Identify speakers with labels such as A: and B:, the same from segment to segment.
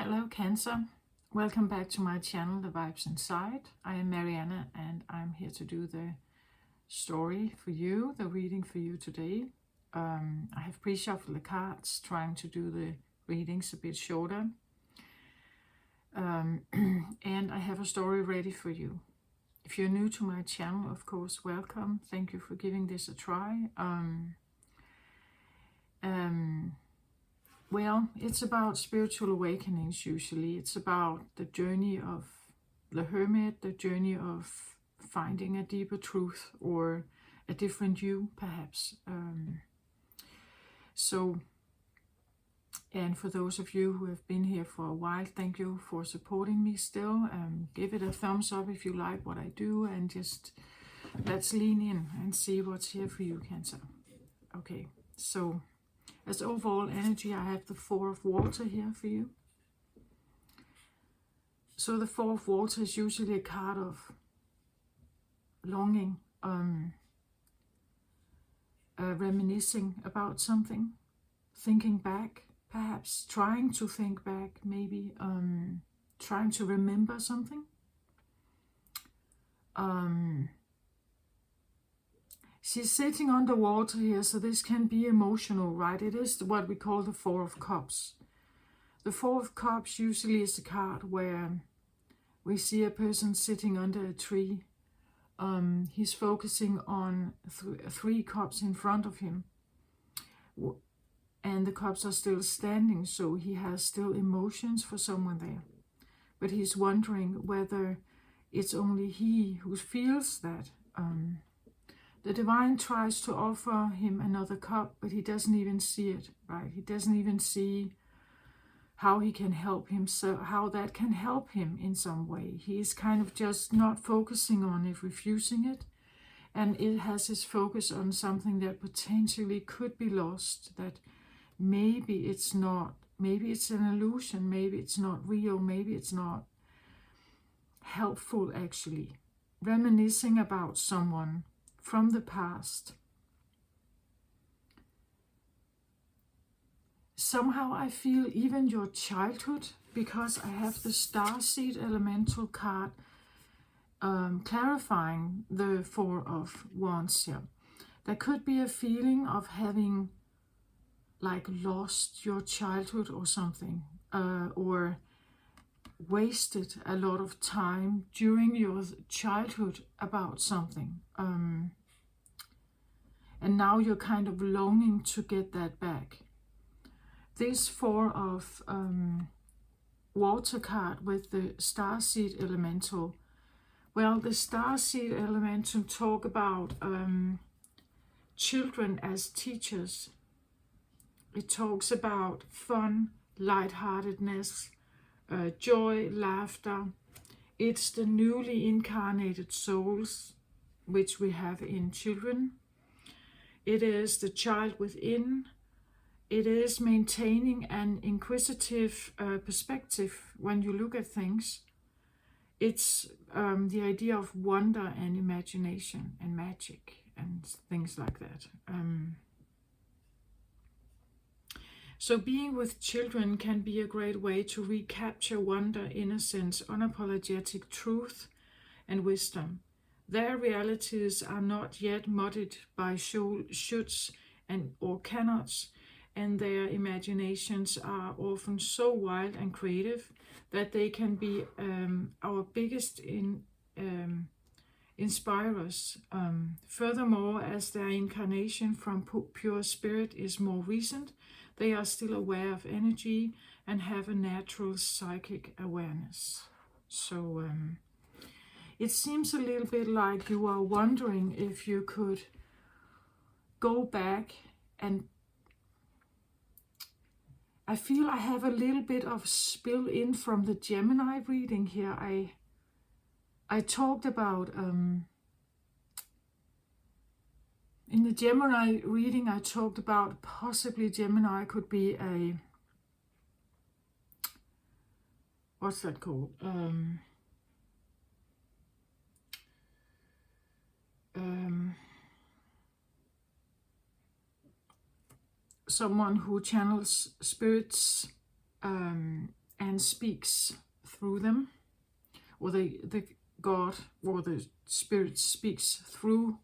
A: Hello Cancer, welcome back to my channel The Vibes Inside. I am Mariana and I'm here to do the story for you, the reading for you today. I have pre-shuffled the cards, trying to do the readings a bit shorter. And I have a story ready for you. If you're new to my channel, of course, welcome. Thank you for giving this a try. Well, it's about spiritual awakenings usually. It's about the journey of the hermit, the journey of finding a deeper truth or a different you, perhaps. And for those of you who have been here for a while, thank you for supporting me still. Give it a thumbs up if you like what I do, and just let's lean in and see what's here for you, Cancer. Okay, so as overall energy, I have the Four of Water here for you. So the Four of Water is usually a card of longing, reminiscing about something, thinking back, perhaps trying to think back, maybe trying to remember something. She's sitting underwater here, so this can be emotional, right? It is what we call the Four of Cups. The Four of Cups usually is the card where we see a person sitting under a tree. He's focusing on three cups in front of him. And the cups are still standing, so he has still emotions for someone there. But he's wondering whether it's only he who feels that. The divine tries to offer him another cup, but he doesn't even see it, right? He doesn't even see how he can help himself, how that can help him in some way. He is kind of just not focusing on it, refusing it. And it has his focus on something that potentially could be lost, that maybe it's not, maybe it's an illusion, maybe it's not real, maybe it's not helpful actually. Reminiscing about someone from the past. Somehow I feel even your childhood, because I have the Starseed Elemental card clarifying the Four of Wands here. There could be a feeling of having like lost your childhood or something, or wasted a lot of time during your childhood about something. And now you're kind of longing to get that back. This Four of Water card with the Starseed Elemental. Well, the Starseed Elemental talk about children as teachers. It talks about fun, lightheartedness, joy, laughter. It's the newly incarnated souls which we have in children. It is the child within. It is maintaining an inquisitive perspective when you look at things. It's the idea of wonder and imagination and magic and things like that. So being with children can be a great way to recapture wonder, innocence, unapologetic truth and wisdom. Their realities are not yet muddied by shoulds or cannots, and their imaginations are often so wild and creative that they can be our biggest inspirers. Furthermore, as their incarnation from pure spirit is more recent, they are still aware of energy and have a natural psychic awareness. So it seems a little bit like you are wondering if you could go back, and I feel I have a little bit of spill in from the Gemini reading here. I talked about, in the Gemini reading, I talked about possibly Gemini could be a, what's that called? Someone who channels spirits and speaks through them, or the God or the Spirit speaks through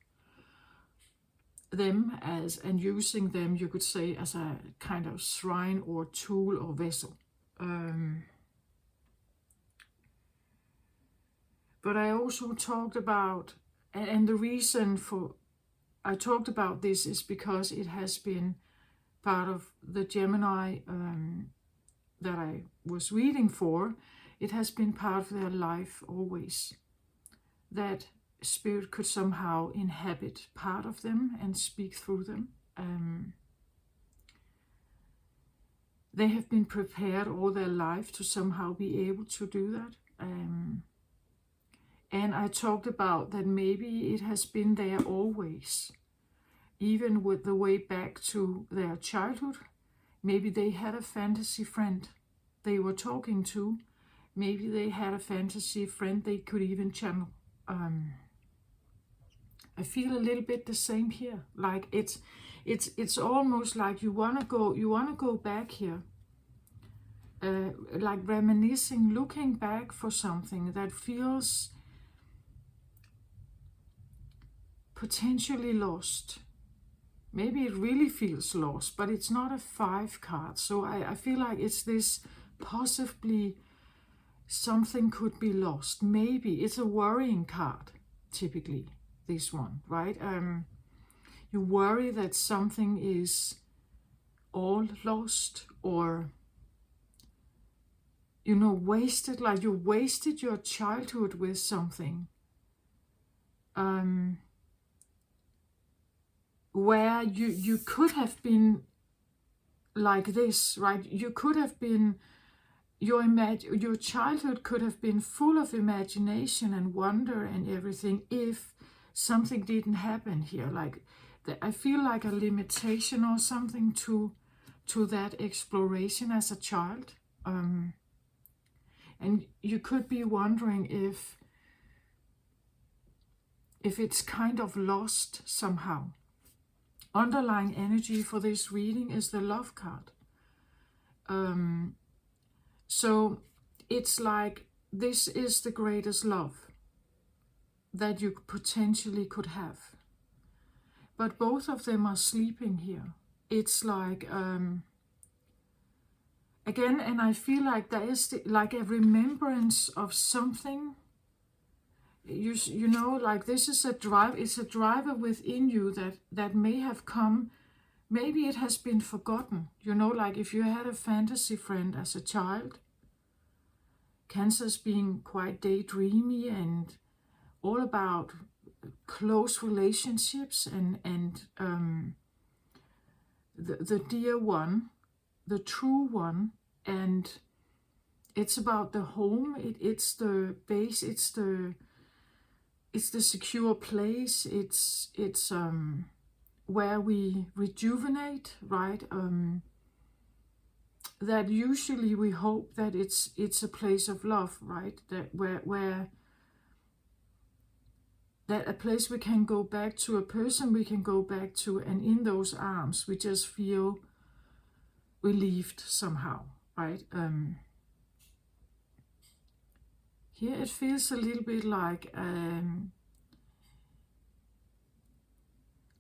A: them and using them, you could say, as a kind of shrine or tool or vessel. But I also talked about, and the reason for I talked about this is because it has been part of the Gemini that I was reading for. It has been part of their life always, that Spirit could somehow inhabit part of them and speak through them. They have been prepared all their life to somehow be able to do that. And I talked about that maybe it has been there always, even with the way back to their childhood. Maybe they had a fantasy friend they were talking to. Maybe they had a fantasy friend they could even channel. I feel a little bit the same here. Like it's almost like you wanna go back here. Like reminiscing, looking back for something that feels potentially lost. Maybe it really feels lost, but it's not a 5 card. So I feel like it's this possibly something could be lost. Maybe it's a worrying card, typically, this one, right? You worry that something is all lost, or wasted, like you wasted your childhood with something. Where you could have been like this, right? You could have been, your childhood could have been full of imagination and wonder and everything if something didn't happen here. Like I feel like a limitation or something to that exploration as a child. And you could be wondering if it's kind of lost somehow. Underlying energy for this reading is the love card. So it's like this is the greatest love that you potentially could have. But both of them are sleeping here. It's like, again, and I feel like there is like a remembrance of something. You know, like this is a drive. It's a driver within you that may have come. Maybe it has been forgotten. You know, like if you had a fantasy friend as a child. Cancer's being quite daydreamy and all about close relationships and the dear one, the true one, and it's about the home. It's the base. It's the secure place. It's where we rejuvenate, right? That usually we hope that it's a place of love, right? That where that a place we can go back to, a person we can go back to, and in those arms we just feel relieved somehow, right? Here it feels a little bit like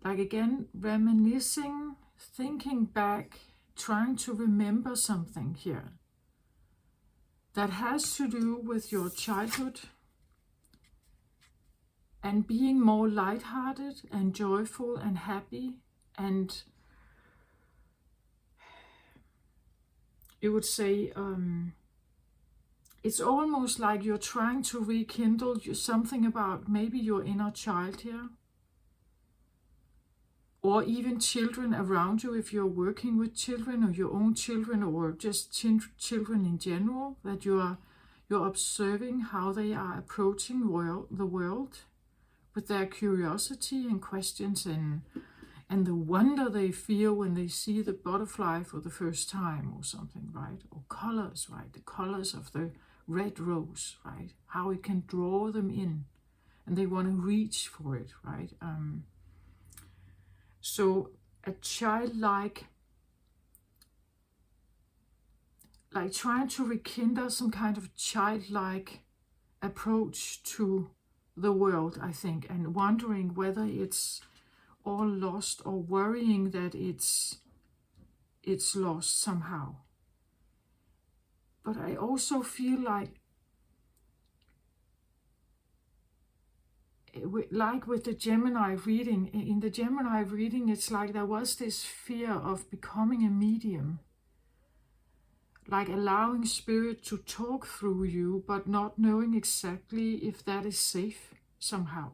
A: again, reminiscing, thinking back, trying to remember something here that has to do with your childhood and being more lighthearted and joyful and happy. And you would say it's almost like you're trying to rekindle something about maybe your inner child here, or even children around you if you're working with children, or your own children, or just children in general, that you're observing how they are approaching the world with their curiosity and questions and the wonder they feel when they see the butterfly for the first time or something, right? Or colors, right? The colors of the red rose, right? How it can draw them in and they want to reach for it, right? So a childlike like trying to rekindle some kind of childlike approach to the world, I think, and wondering whether it's all lost or worrying that it's lost somehow. But I also feel like with the Gemini reading, in the Gemini reading, it's like there was this fear of becoming a medium, like allowing spirit to talk through you, but not knowing exactly if that is safe somehow.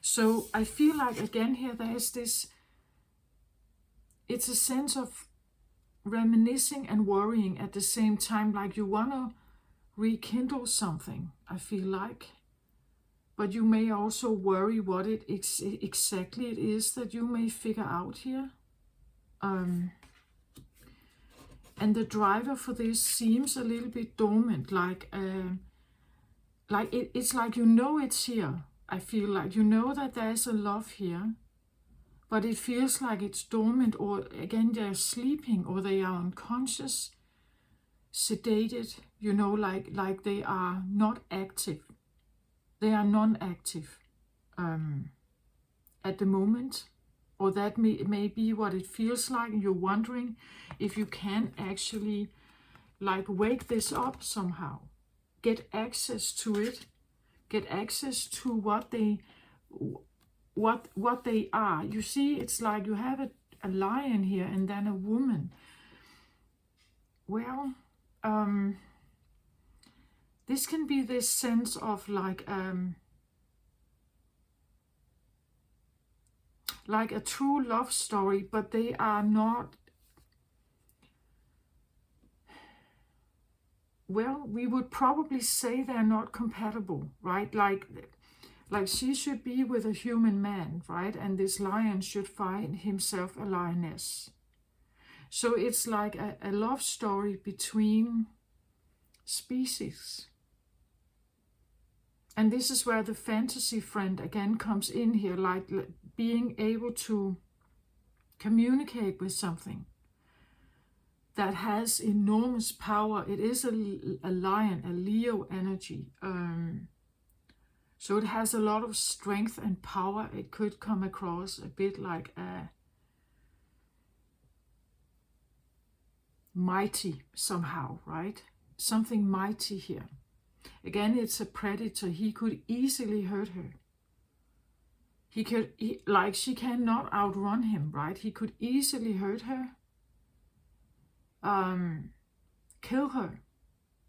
A: So I feel like, again, here there is this, it's a sense of reminiscing and worrying at the same time, like you want to rekindle something, I feel like, but you may also worry what exactly it is that you may figure out here. And the driver for this seems a little bit dormant, like it's like it's here. I feel like that there's a love here, but it feels like it's dormant, or again they're sleeping, or they are unconscious, sedated, like they are not active. They are non-active at the moment, or that may be what it feels like. You're wondering if you can actually like wake this up somehow, get access to it, get access to what they are. You see, it's like you have a lion here and then a woman. Well, this can be this sense of like a true love story, but they are not, well, we would probably say they're not compatible, right? Like she should be with a human man, right? And this lion should find himself a lioness. So it's like a love story between species. And this is where the fantasy friend again comes in here, like being able to communicate with something that has enormous power. It is a lion, a Leo energy. So it has a lot of strength and power. It could come across a bit like a mighty somehow, right? Something mighty here. Again, it's a predator. He could easily hurt her. She cannot outrun him, right? He could easily hurt her, kill her,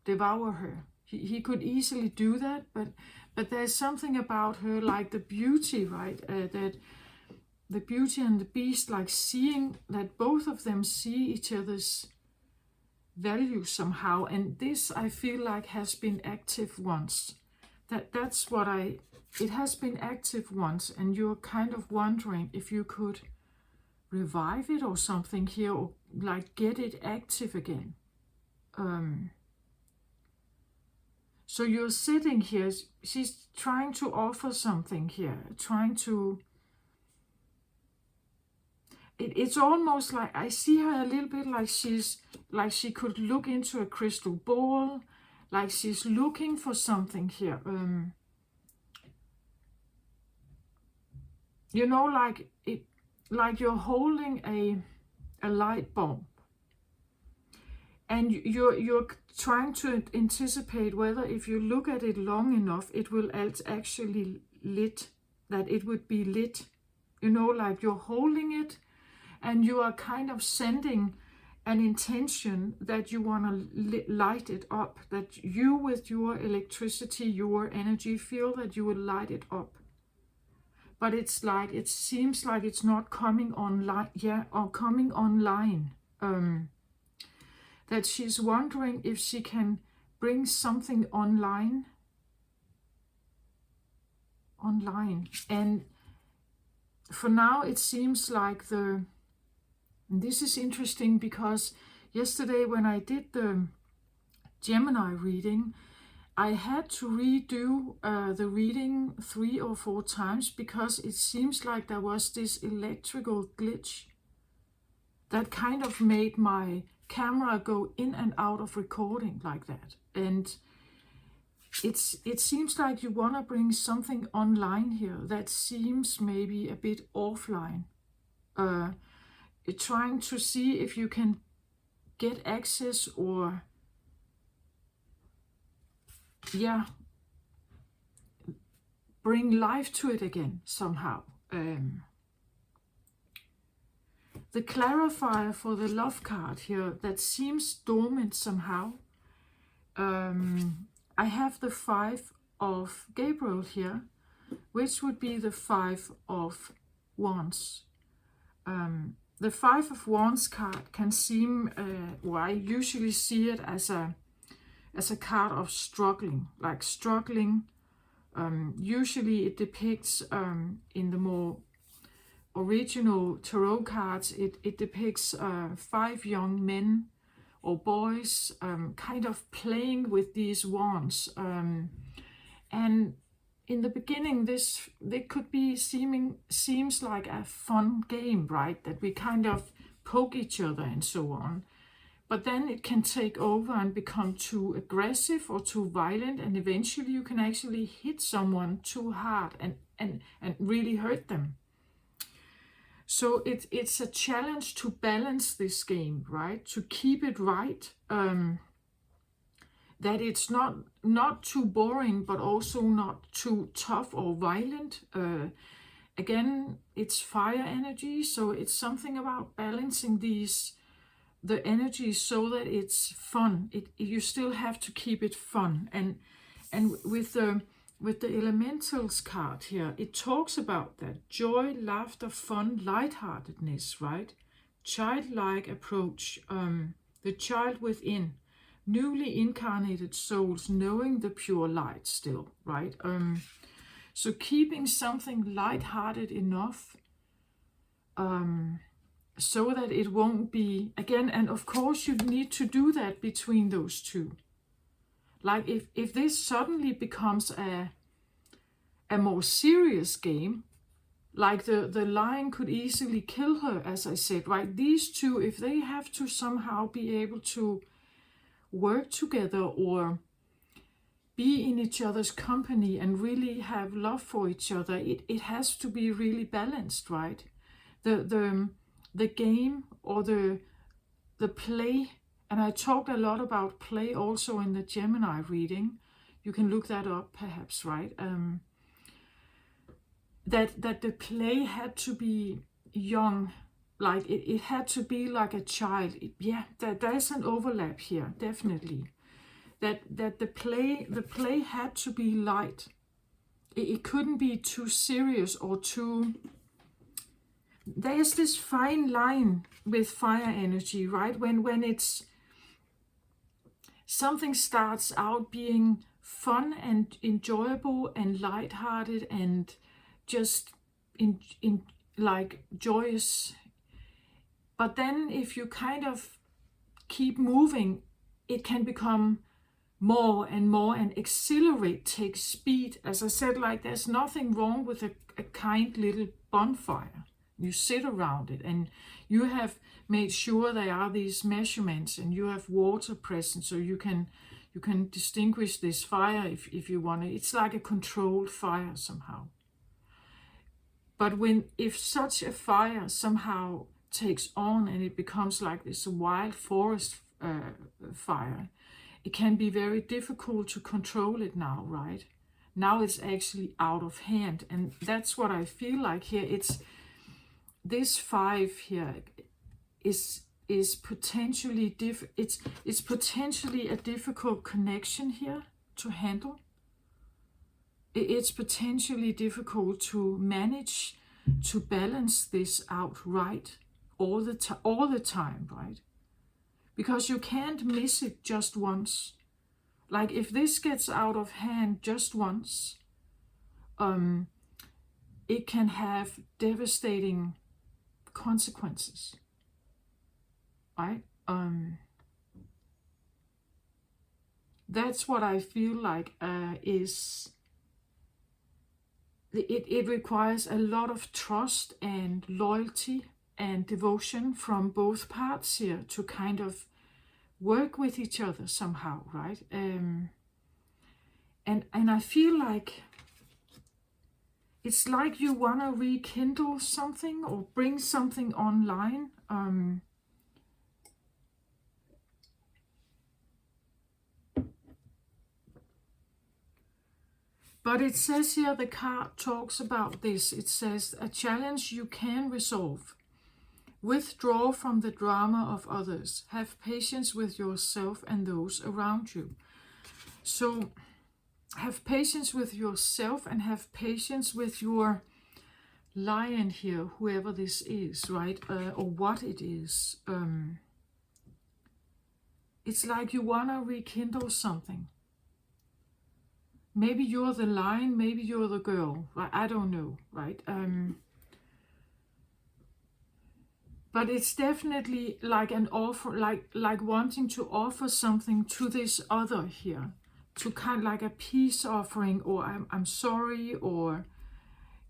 A: devour her. He could easily do that, but there's something about her, like the beauty, right? That the beauty and the beast, like seeing that both of them see each other's value somehow. And this, I feel like, has been active once. That's what it has been active once, and you're kind of wondering if you could revive it or something here, or like get it active again. So you're sitting here, she's trying to offer something here, trying to, it's almost like I see her a little bit like she could look into a crystal ball, like she's looking for something here. Like you're holding a light bulb, and you're trying to anticipate whether if you look at it long enough, it will actually lit, that it would be lit. Like you're holding it, and you are kind of sending an intention that you want to light it up, that you, with your electricity, your energy, feel that you will light it up. But it's like, it seems like it's not coming online, or coming online. That she's wondering if she can bring something online. And for now, it seems like this is interesting, because yesterday when I did the Gemini reading, I had to redo the reading 3 or 4 times, because it seems like there was this electrical glitch. that kind of made my camera go in and out of recording like that. And it seems like you want to bring something online here that seems maybe a bit offline. Trying to see if you can get access or bring life to it again somehow. The clarifier for the love card here, that seems dormant somehow. I have the 5 of Gabriel here, which would be the 5 of Wands. The 5 of Wands card can seem, I usually see it as a card of struggling, like struggling. Usually it depicts, in the more original tarot cards, it depicts 5 young men or boys kind of playing with these wands. And in the beginning, they could be seems like a fun game, right? That we kind of poke each other and so on. But then it can take over and become too aggressive or too violent, and eventually you can actually hit someone too hard and really hurt them. So it's a challenge to balance this game, right? To keep it right. That it's not too boring, but also not too tough or violent. Again, it's fire energy, so it's something about balancing the energy so that it's fun. You still have to keep it fun. And with the elementals card here, it talks about that joy, laughter, fun, lightheartedness, right? Childlike approach, the child within, newly incarnated souls knowing the pure light still, right? So keeping something lighthearted enough so that it won't be, again, and of course you need to do that between those two. Like if this suddenly becomes a more serious game, like the lion could easily kill her, as I said, right? These two, if they have to somehow be able to work together or be in each other's company and really have love for each other, it has to be really balanced, right? The game or the play, and I talked a lot about play also in the Gemini reading. You can look that up perhaps, right? That the play had to be young, like it had to be like a child. There's an overlap here, definitely. That the play had to be light. It couldn't be too serious or too. There's this fine line with fire energy, right? When it's something starts out being fun and enjoyable and lighthearted and just in like joyous, but then if you kind of keep moving, it can become more and more and accelerate, take speed. As I said, like there's nothing wrong with a kind little bonfire. You sit around it and you have made sure there are these measurements and you have water present so you can distinguish this fire if you want it. It's like a controlled fire somehow. But if such a fire somehow takes on and it becomes like this wild forest fire, it can be very difficult to control it now, right? Now it's actually out of hand, and that's what I feel like here. It's this 5 here is potentially it's potentially a difficult connection here to handle. It's potentially difficult to manage to balance this out right all the time, right? Because you can't miss it just once. Like if this gets out of hand just once, it can have devastating consequences, right? That's what I feel like is. It requires a lot of trust and loyalty and devotion from both parts here to kind of work with each other somehow, right? And I feel like it's like you want to rekindle something or bring something online. But it says here, the card talks about this. It says, a challenge you can resolve. Withdraw from the drama of others. Have patience with yourself and those around you. So have patience with yourself and have patience with your lion here, whoever this is, right? Or what it is. It's like you want to rekindle something. Maybe you're the lion, maybe you're the girl, right? I don't know, right? But it's definitely like an offer, like wanting to offer something to this other here, to kind of like a peace offering, or I'm sorry, or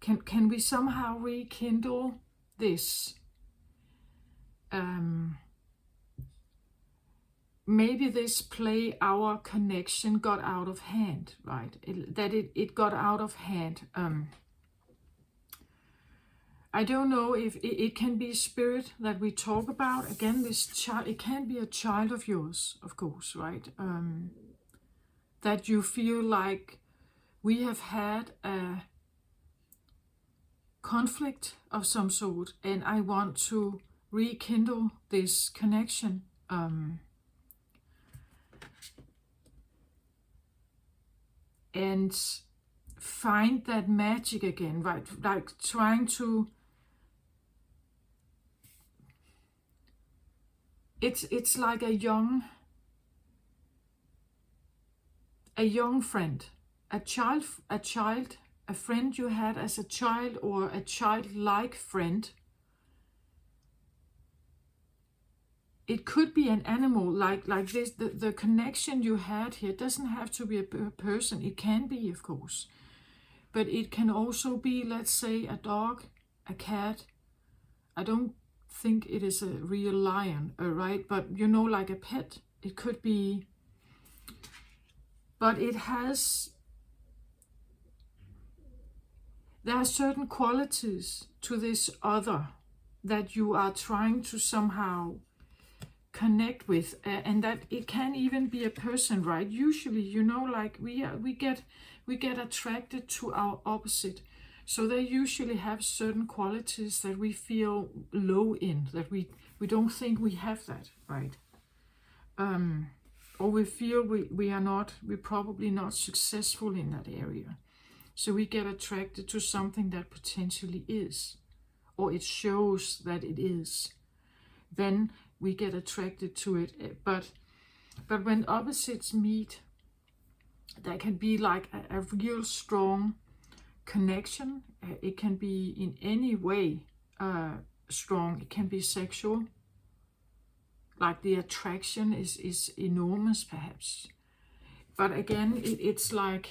A: can we somehow rekindle this? Maybe this play, our connection got out of hand, right? It got out of hand. I don't know if it can be spirit that we talk about. Again, this child, it can be a child of yours, of course, right? That you feel like we have had a conflict of some sort, and I want to rekindle this connection. And find that magic again, right? Like trying to, it's like a young friend, a child, a friend you had as a child, or a childlike friend. It could be an animal like this. The connection you had here doesn't have to be a person. It can be, of course. But it can also be, let's say, a dog, a cat. I don't think it is a real lion, right? But you know, like a pet. It could be. But it has. There are certain qualities to this other that you are trying to somehow connect with, and that it can even be a person, right? Usually, you know, like we get attracted to our opposite, so they usually have certain qualities that we feel low in, that we don't think we have that, right? Or we feel we're probably not successful in that area, so we get attracted to something that potentially is, or it shows that it is. Then we get attracted to it. But when opposites meet, there can be like a real strong connection. It can be in any way strong. It can be sexual. Like the attraction is enormous, perhaps. But again, it's like,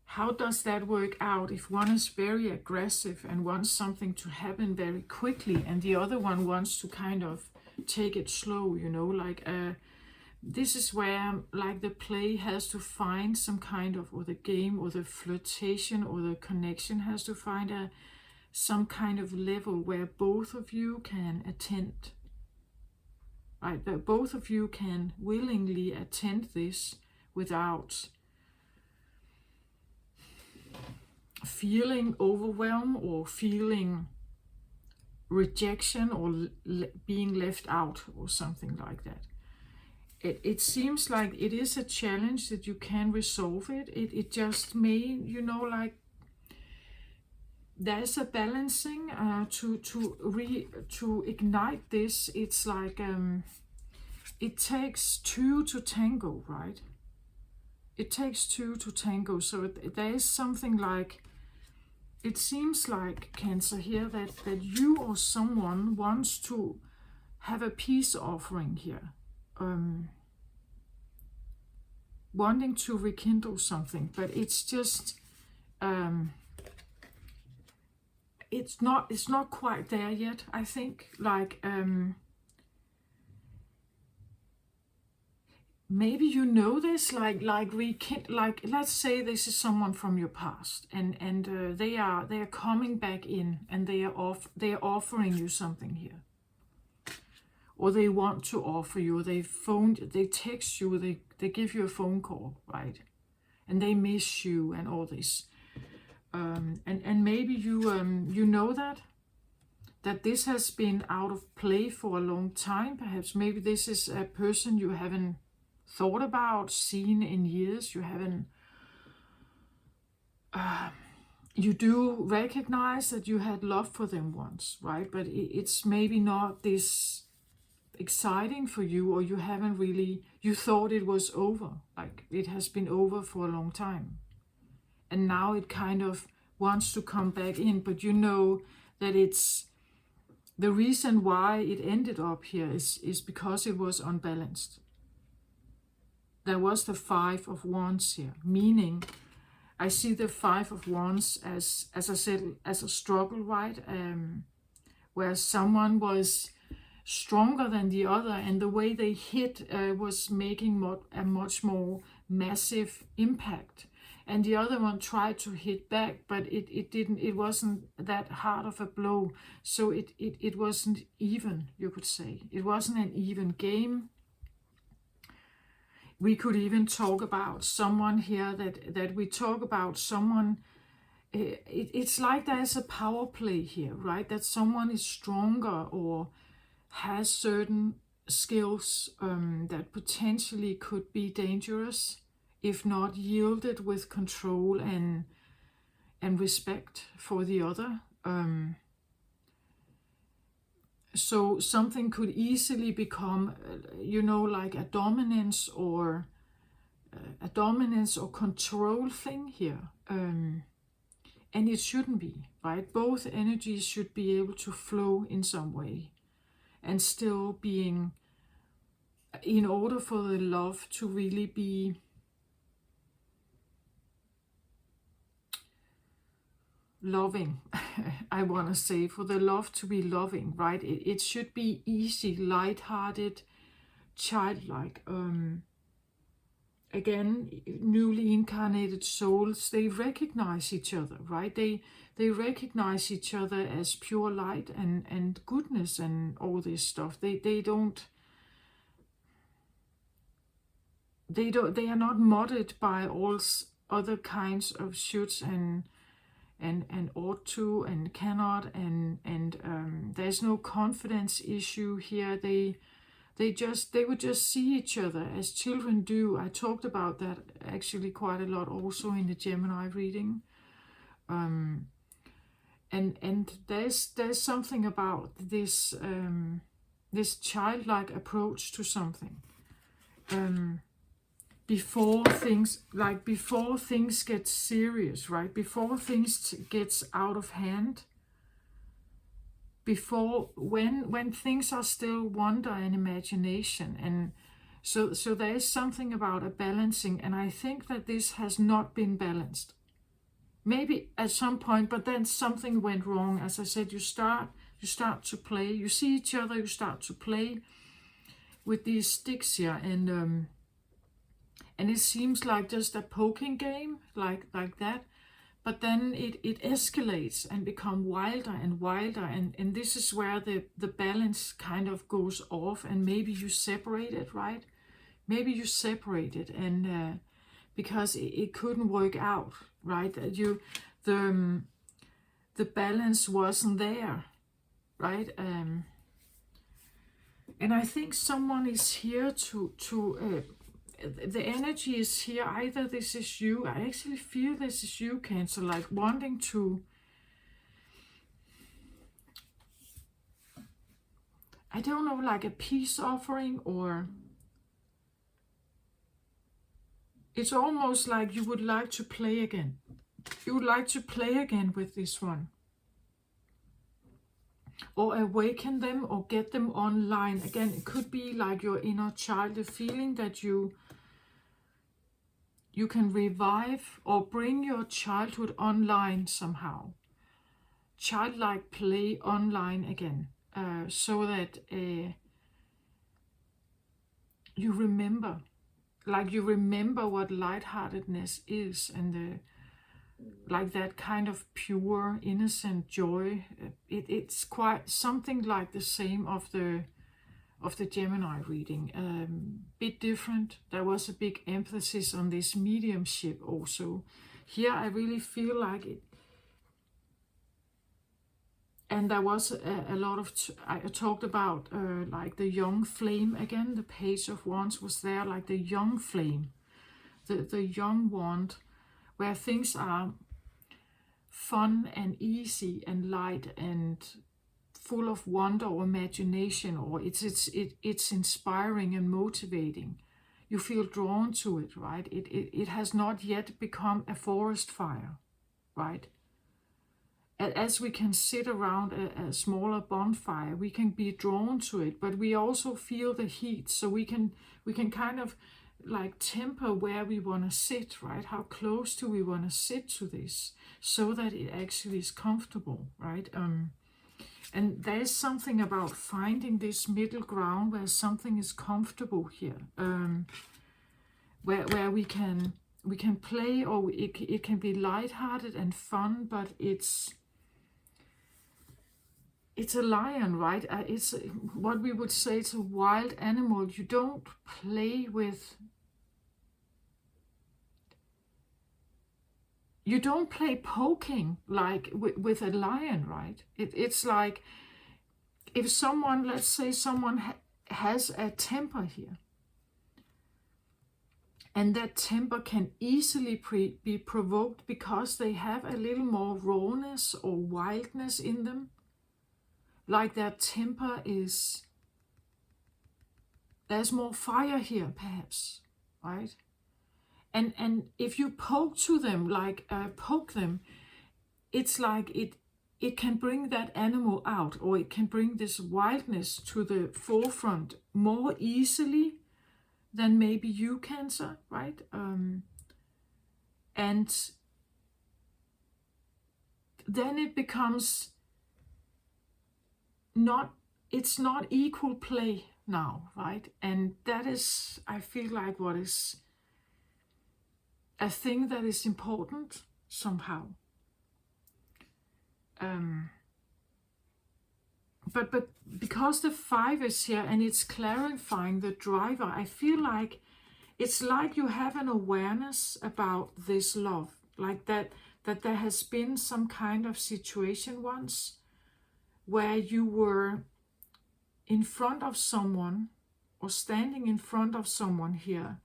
A: how does that work out if one is very aggressive and wants something to happen very quickly, and the other one wants to kind of take it slow, you know, like this is where like the play has to find some kind of, or the game, or the flirtation, or the connection has to find some kind of level where both of you can attend, right? That both of you can willingly attend this without feeling overwhelmed or feeling rejection or being left out or something like that. It seems like it is a challenge that you can resolve it. It just may, you know, like there's a balancing to ignite this. It's like it takes two to tango, right? It takes two to tango. So there is something like, it seems like, Cancer, here that you or someone wants to have a peace offering here, wanting to rekindle something, but it's just it's not quite there yet. I think like maybe you know this, like we can, like let's say this is someone from your past, and they are coming back in, and they are offering you something here, or they want to offer you. They text you, they give you a phone call, right? And they miss you and all this. And maybe you know that this has been out of play for a long time. Perhaps maybe this is a person you haven't thought about, seen in years. You haven't. You do recognize that you had love for them once, right? But it's maybe not this exciting for you, or you haven't really. You thought it was over, like it has been over for a long time, and now it kind of wants to come back in. But you know that it's the reason why it ended up here is because it was unbalanced. There was the Five of Wands here, meaning I see the Five of Wands as I said, as a struggle, right? Where someone was stronger than the other, and the way they hit was making a much more massive impact. And the other one tried to hit back, but it wasn't that hard of a blow. So it wasn't even, you could say. It wasn't an even game. We could even talk about someone here that we talk about someone. It's like there's a power play here, right? That someone is stronger or has certain skills that potentially could be dangerous if not yielded with control and respect for the other. So something could easily become, like a dominance or control thing here. And it shouldn't be, right? Both energies should be able to flow in some way, and still being, in order for the love to really be loving, I want to say, for the love to be loving, right? It should be easy, light-hearted, childlike. Again, newly incarnated souls, they recognize each other, right? They recognize each other as pure light and goodness and all this stuff. They are not modded by all other kinds of shoulds and ought to and cannot, and there's no confidence issue here. They would just see each other as children do. I talked about that actually quite a lot also in the Gemini reading. And there's something about this this childlike approach to something. Before things get serious, right? Before things gets out of hand, before when things are still wonder and imagination, and so there is something about a balancing, and I think that this has not been balanced. Maybe at some point, but then something went wrong. As I said, you start to play, you see each other, you start to play with these sticks here, and it seems like just a poking game, like that. But then it escalates and becomes wilder and wilder, and this is where the balance kind of goes off, and maybe you separate it, right? Maybe you separate it, and because it couldn't work out, right? The balance wasn't there, right? And I think someone is here to the energy is here. Either this is you, I actually feel this is you, Cancer, like wanting to, I don't know, like a peace offering, or it's almost like you would like to play again. You would like to play again with this one, or awaken them, or get them online again. It could be like your inner child, the feeling that you can revive or bring your childhood online somehow, childlike play online again, so that you remember, like you remember what lightheartedness is, and like that kind of pure, innocent joy. It's quite something like the same of the Gemini reading. Bit different. There was a big emphasis on this mediumship also. Here I really feel like it. And there was a lot of, I talked about like the young flame again. The Page of Wands was there, like the young flame, the young wand, where things are fun and easy and light and full of wonder or imagination, or it's inspiring and motivating. You feel drawn to it, right? It has not yet become a forest fire, right? As we can sit around a smaller bonfire, we can be drawn to it, but we also feel the heat, so we can kind of like temper where we want to sit, right? How close do we want to sit to this, so that it actually is comfortable, right? And there's something about finding this middle ground where something is comfortable here, where we can play, or it can be lighthearted and fun, but it's a lion, right? It's what we would say, it's a wild animal. You don't play with, you don't play poking like with a lion, right? It's like if someone, let's say someone has a temper here, and that temper can easily be provoked because they have a little more rawness or wildness in them. Like their temper is, there's more fire here perhaps, right? And if you poke to them, like poke them, it's like it can bring that animal out, or it can bring this wildness to the forefront more easily than maybe you can, sir, right? And then it becomes it's not equal play now, right? And that is, I feel like, what is a thing that is important somehow. But because the 5 is here and it's clarifying the driver, I feel like it's like you have an awareness about this love, like that there has been some kind of situation once where you were in front of someone, or standing in front of someone here,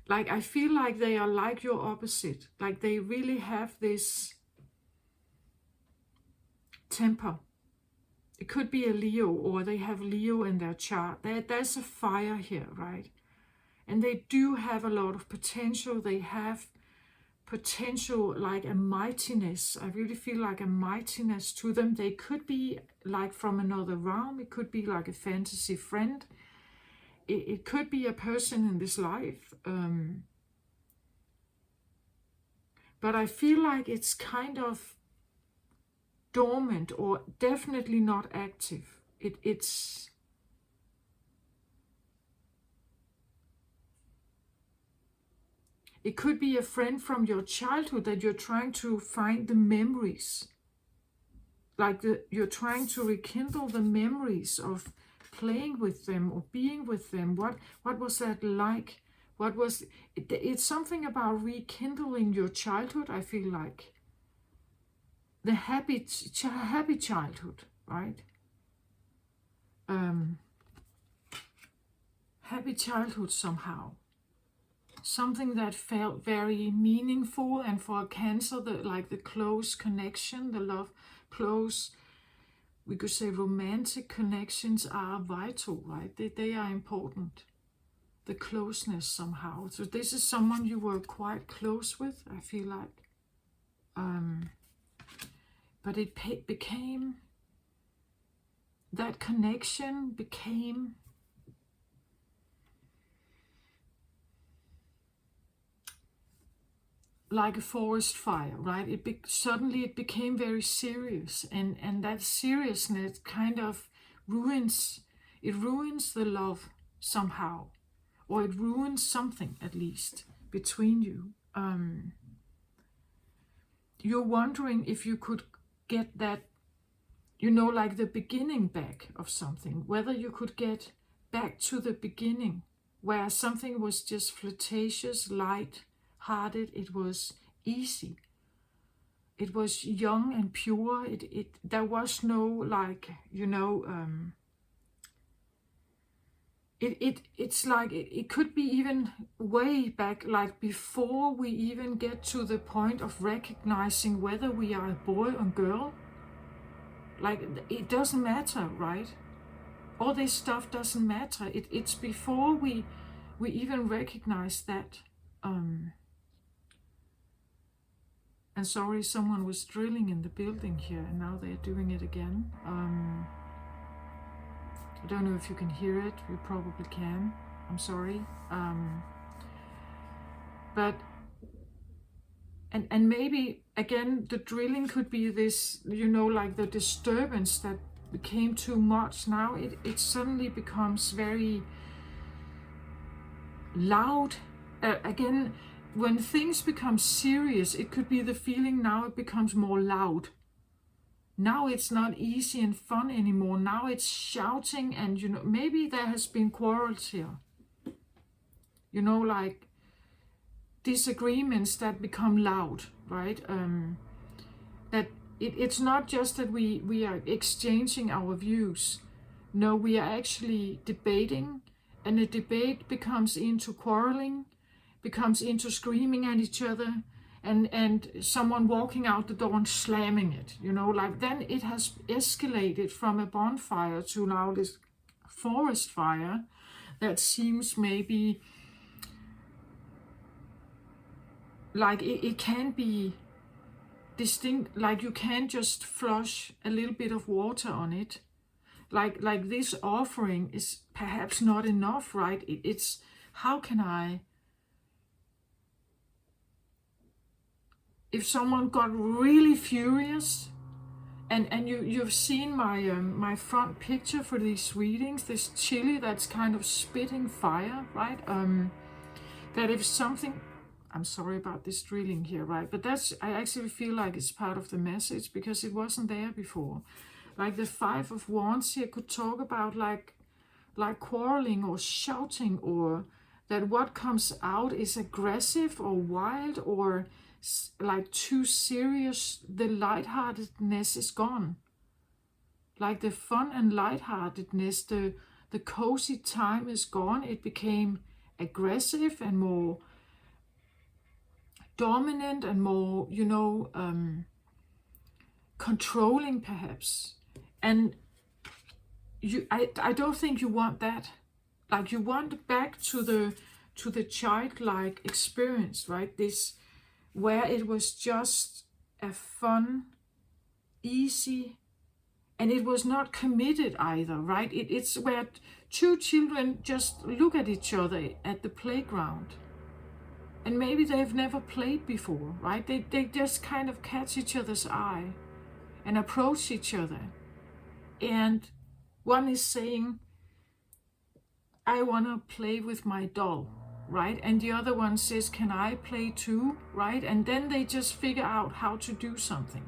A: like I feel like they are like your opposite, like they really have this temper. It could be a Leo, or they have Leo in their chart. There's a fire here, right? And they do have a lot of potential. They have potential, like a mightiness. I really feel like a mightiness to them. They could be like from another realm. It could be like a fantasy friend. It could be a person in this life. But I feel like it's kind of dormant, or definitely not active. It could be a friend from your childhood that you're trying to find the memories. Like you're trying to rekindle the memories of playing with them or being with them. What was that like? What was it? It's something about rekindling your childhood, I feel like. The happy childhood, right? Happy childhood somehow. Something that felt very meaningful, and for a Cancer, the close connection, the love, close, we could say romantic connections are vital, right? They are important. The closeness somehow. So this is someone you were quite close with, I feel like. But it became, that connection became like a forest fire, right? Suddenly it became very serious, and that seriousness kind of ruins the love somehow, or it ruins something at least between you. You're wondering if you could get that, like the beginning back of something, whether you could get back to the beginning where something was just flirtatious, light-hearted, it was easy, it was young and pure, there was no like, it's like it could be even way back, like before we even get to the point of recognizing whether we are a boy or girl. Like, it doesn't matter, right? All this stuff doesn't matter. It's before we even recognize that. And sorry, someone was drilling in the building here, and now they're doing it again. I don't know if you can hear it. You probably can. I'm sorry. But and maybe again the drilling could be this, like the disturbance that became too much. Now it suddenly becomes very loud. Again, when things become serious, it could be the feeling now it becomes more loud. Now it's not easy and fun anymore. Now it's shouting, and maybe there has been quarrels here. Like disagreements that become loud, right? That it's not just that we are exchanging our views. No, we are actually debating, and the debate becomes into quarreling, becomes into screaming at each other, and someone walking out the door and slamming it, like then it has escalated from a bonfire to now this forest fire that seems maybe like it can be distinct, like you can't just flush a little bit of water on it. Like this offering is perhaps not enough, right? It's how can I, if someone got really furious, and you've seen my front picture for these readings, this chili that's kind of spitting fire, right? That if something, I'm sorry about this drilling here, right? But I actually feel like it's part of the message because it wasn't there before. Like the Five of Wands here could talk about like quarreling or shouting, or that what comes out is aggressive or wild or like too serious. The lightheartedness is gone. Like the fun and lightheartedness, the cozy time is gone. It became aggressive and more dominant and more, controlling perhaps. And I don't think you want that. Like you want back to the childlike experience, right? This where it was just a fun, easy, and it was not committed either, right? It's where two children just look at each other at the playground. And maybe they've never played before, right? They just kind of catch each other's eye and approach each other. And one is saying, I want to play with my doll, right? And the other one says, can I play too, right? And then they just figure out how to do something.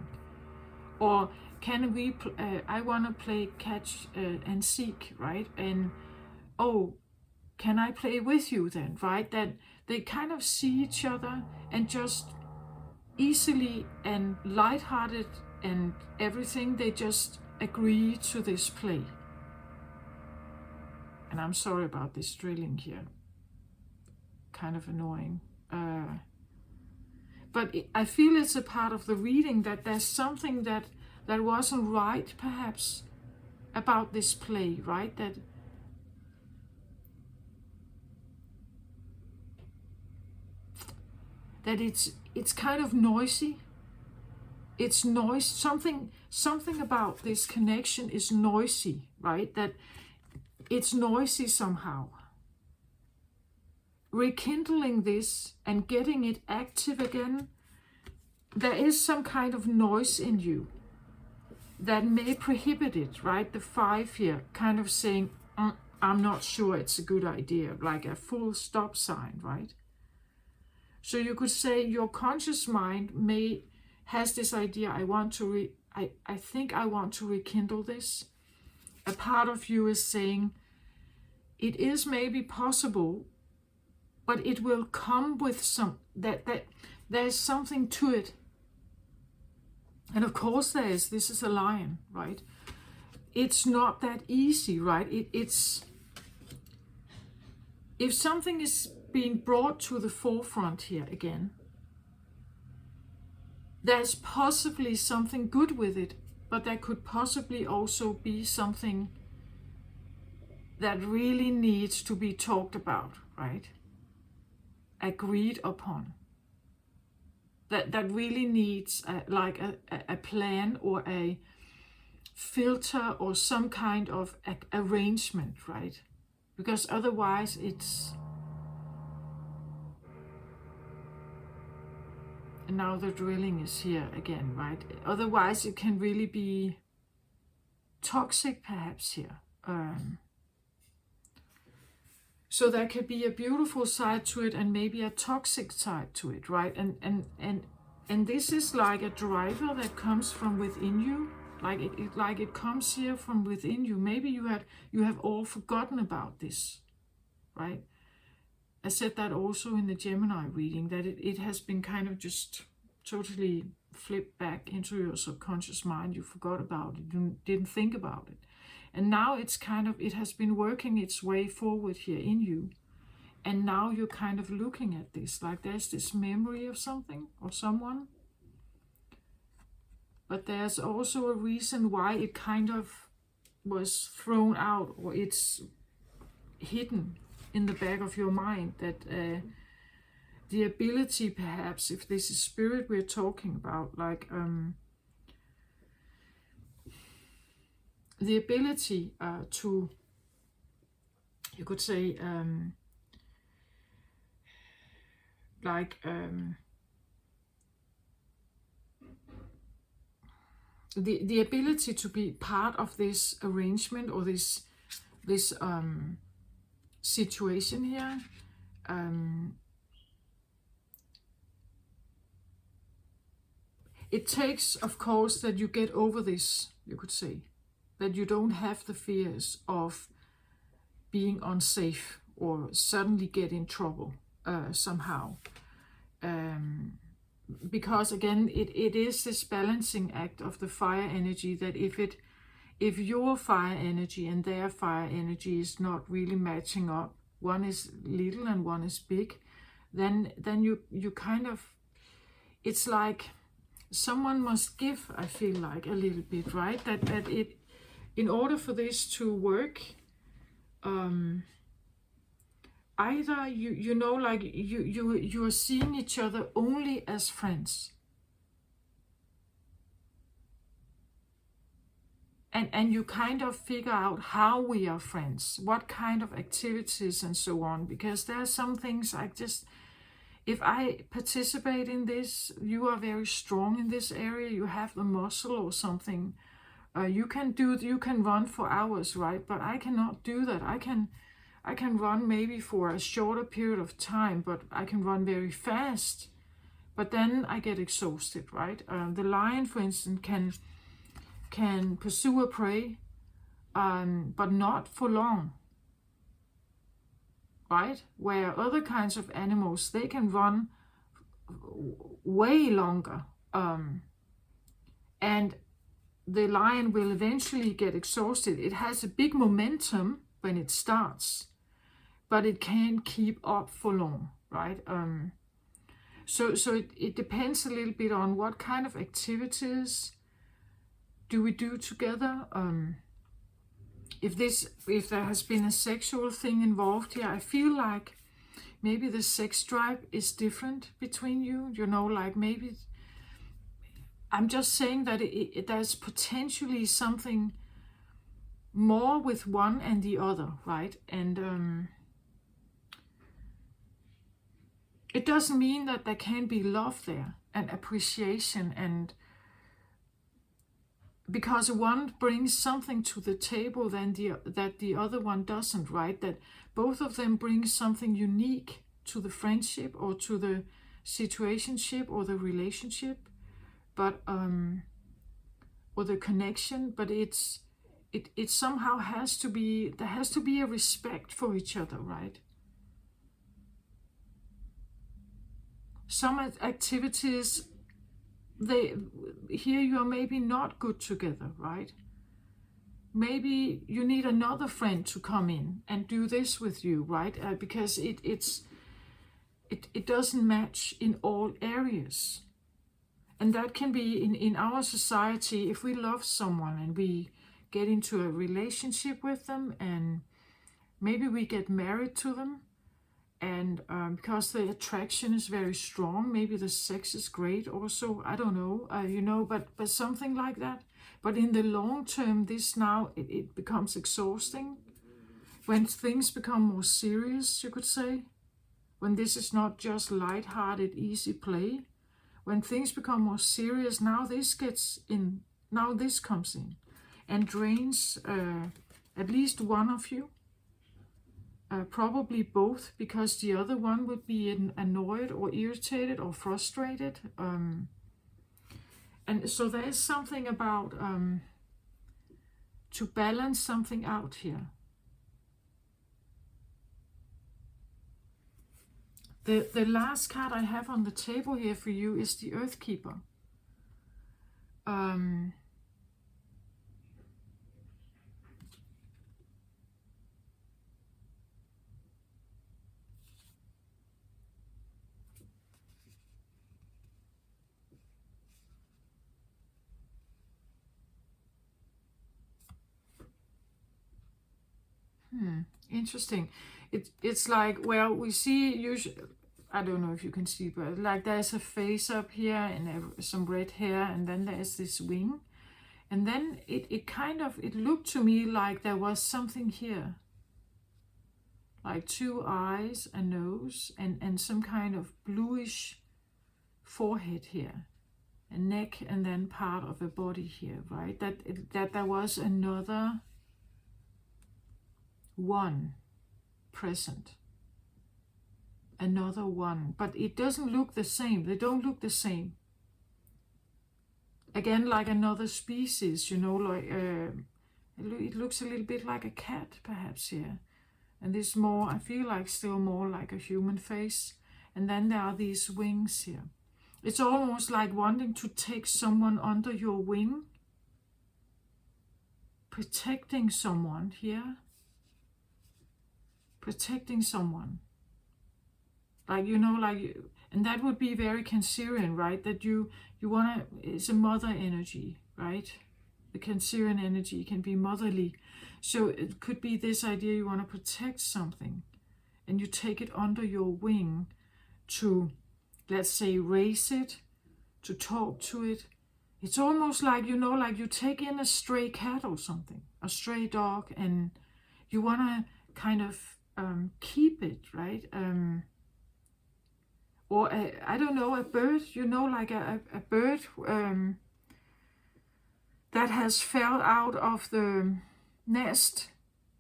A: Or can we, I want to play catch and seek, right? And, oh, can I play with you then, right? That they kind of see each other and just easily and lighthearted and everything, they just agree to this play. And I'm sorry about this drilling here. Kind of annoying. But I feel it's a part of the reading that there's something that wasn't right, perhaps, about this play, right? That it's kind of noisy. It's noise. Something about this connection is noisy, right? That it's noisy somehow. rekindling this and getting it active again, there is some kind of noise in you that may prohibit it, right? The 5 here, kind of saying, I'm not sure it's a good idea, like a full stop sign, right? So you could say your conscious mind has this idea, I think I want to rekindle this. A part of you is saying, it is maybe possible, but it will come with that there's something to it. And of course this is a lion, right? It's not that easy, right? It's, if something is being brought to the forefront here again, there's possibly something good with it, but there could possibly also be something that really needs to be talked about, right? Agreed upon. That really needs a plan or a filter or some kind of arrangement, right? Because otherwise it's... And now the drilling is here again, right? Otherwise it can really be toxic perhaps here. So there could be a beautiful side to it and maybe a toxic side to it, right? And this is like a driver that comes from within you, like it comes here from within you. Maybe you have all forgotten about this, right? I said that also in the Gemini reading, that it has been kind of just totally flipped back into your subconscious mind. You forgot about it, you didn't think about it. And now it's kind of, it has been working its way forward here in you. And now you're kind of looking at this, like there's this memory of something or someone. But there's also a reason why it kind of was thrown out, or it's hidden in the back of your mind, that the ability perhaps, if this is spirit we're talking about, like the ability to, you could say, the ability to be part of this arrangement or this situation here. It takes, of course, that you get over this, you could say, that you don't have the fears of being unsafe or suddenly get in trouble somehow. Because again, it is this balancing act of the fire energy, that if your fire energy and their fire energy is not really matching up, one is little and one is big, then you kind of, it's like someone must give, I feel like, a little bit, right? That it, in order for this to work, either you know, like you are seeing each other only as friends, and you kind of figure out how we are friends, what kind of activities and so on, because there are some things I just, if I participate in this, you are very strong in this area, you have the muscle or something, you can run for hours, right? But I cannot do that. I can run maybe for a shorter period of time, but I can run very fast, but then I get exhausted, right? The lion, for instance, can pursue a prey, but not for long, right? Where other kinds of animals, they can run way longer, and the lion will eventually get exhausted. It has a big momentum when it starts, but it can't keep up for long, right? So it depends a little bit on what kind of activities do we do together. If there has been a sexual thing involved here, I feel like maybe the sex drive is different between you. You know, like maybe, I'm just saying that there's potentially something more with one and the other, right? And it doesn't mean that there can't be love there and appreciation, and because one brings something to the table that the other one doesn't, right? That both of them bring something unique to the friendship or to the situationship or the relationship, but or the connection. But it somehow has to be, there has to be a respect for each other, right? Some activities, here you are maybe not good together, right? Maybe you need another friend to come in and do this with you, right? Because it doesn't match in all areas. And that can be in our society, if we love someone and we get into a relationship with them, and maybe we get married to them, and because the attraction is very strong, maybe the sex is great also, I don't know, but something like that. But in the long term, this now, it becomes exhausting. When things become more serious, you could say, when this is not just light-hearted, easy play, when things become more serious, now this comes in and drains at least one of you. Probably both, because the other one would be annoyed or irritated or frustrated. And so there is something about to balance something out here. The last card I have on the table here for you is the Earth Keeper. Interesting. It's like, well, we see usually, I don't know if you can see, but like there's a face up here and some red hair, and then there's this wing, and then it looked to me like there was something here, like two eyes, a nose, and some kind of bluish forehead here, a neck, and then part of a body here, right? That there was another one present, another one, but it doesn't look the same. They don't look the same. Again, like another species, like it looks a little bit like a cat perhaps here, and this more, I feel like still more like a human face, and then there are these wings here. It's almost like wanting to take someone under your wing, protecting someone here, protecting someone, like and that would be very Cancerian, right? That you want to, it's a mother energy, right? The Cancerian energy can be motherly, so it could be this idea, you want to protect something and you take it under your wing to, let's say, raise it, to talk to it. It's almost like, like you take in a stray cat or something, a stray dog, and you want to kind of keep it, right? Or I don't know, a bird, like a bird that has fell out of the nest,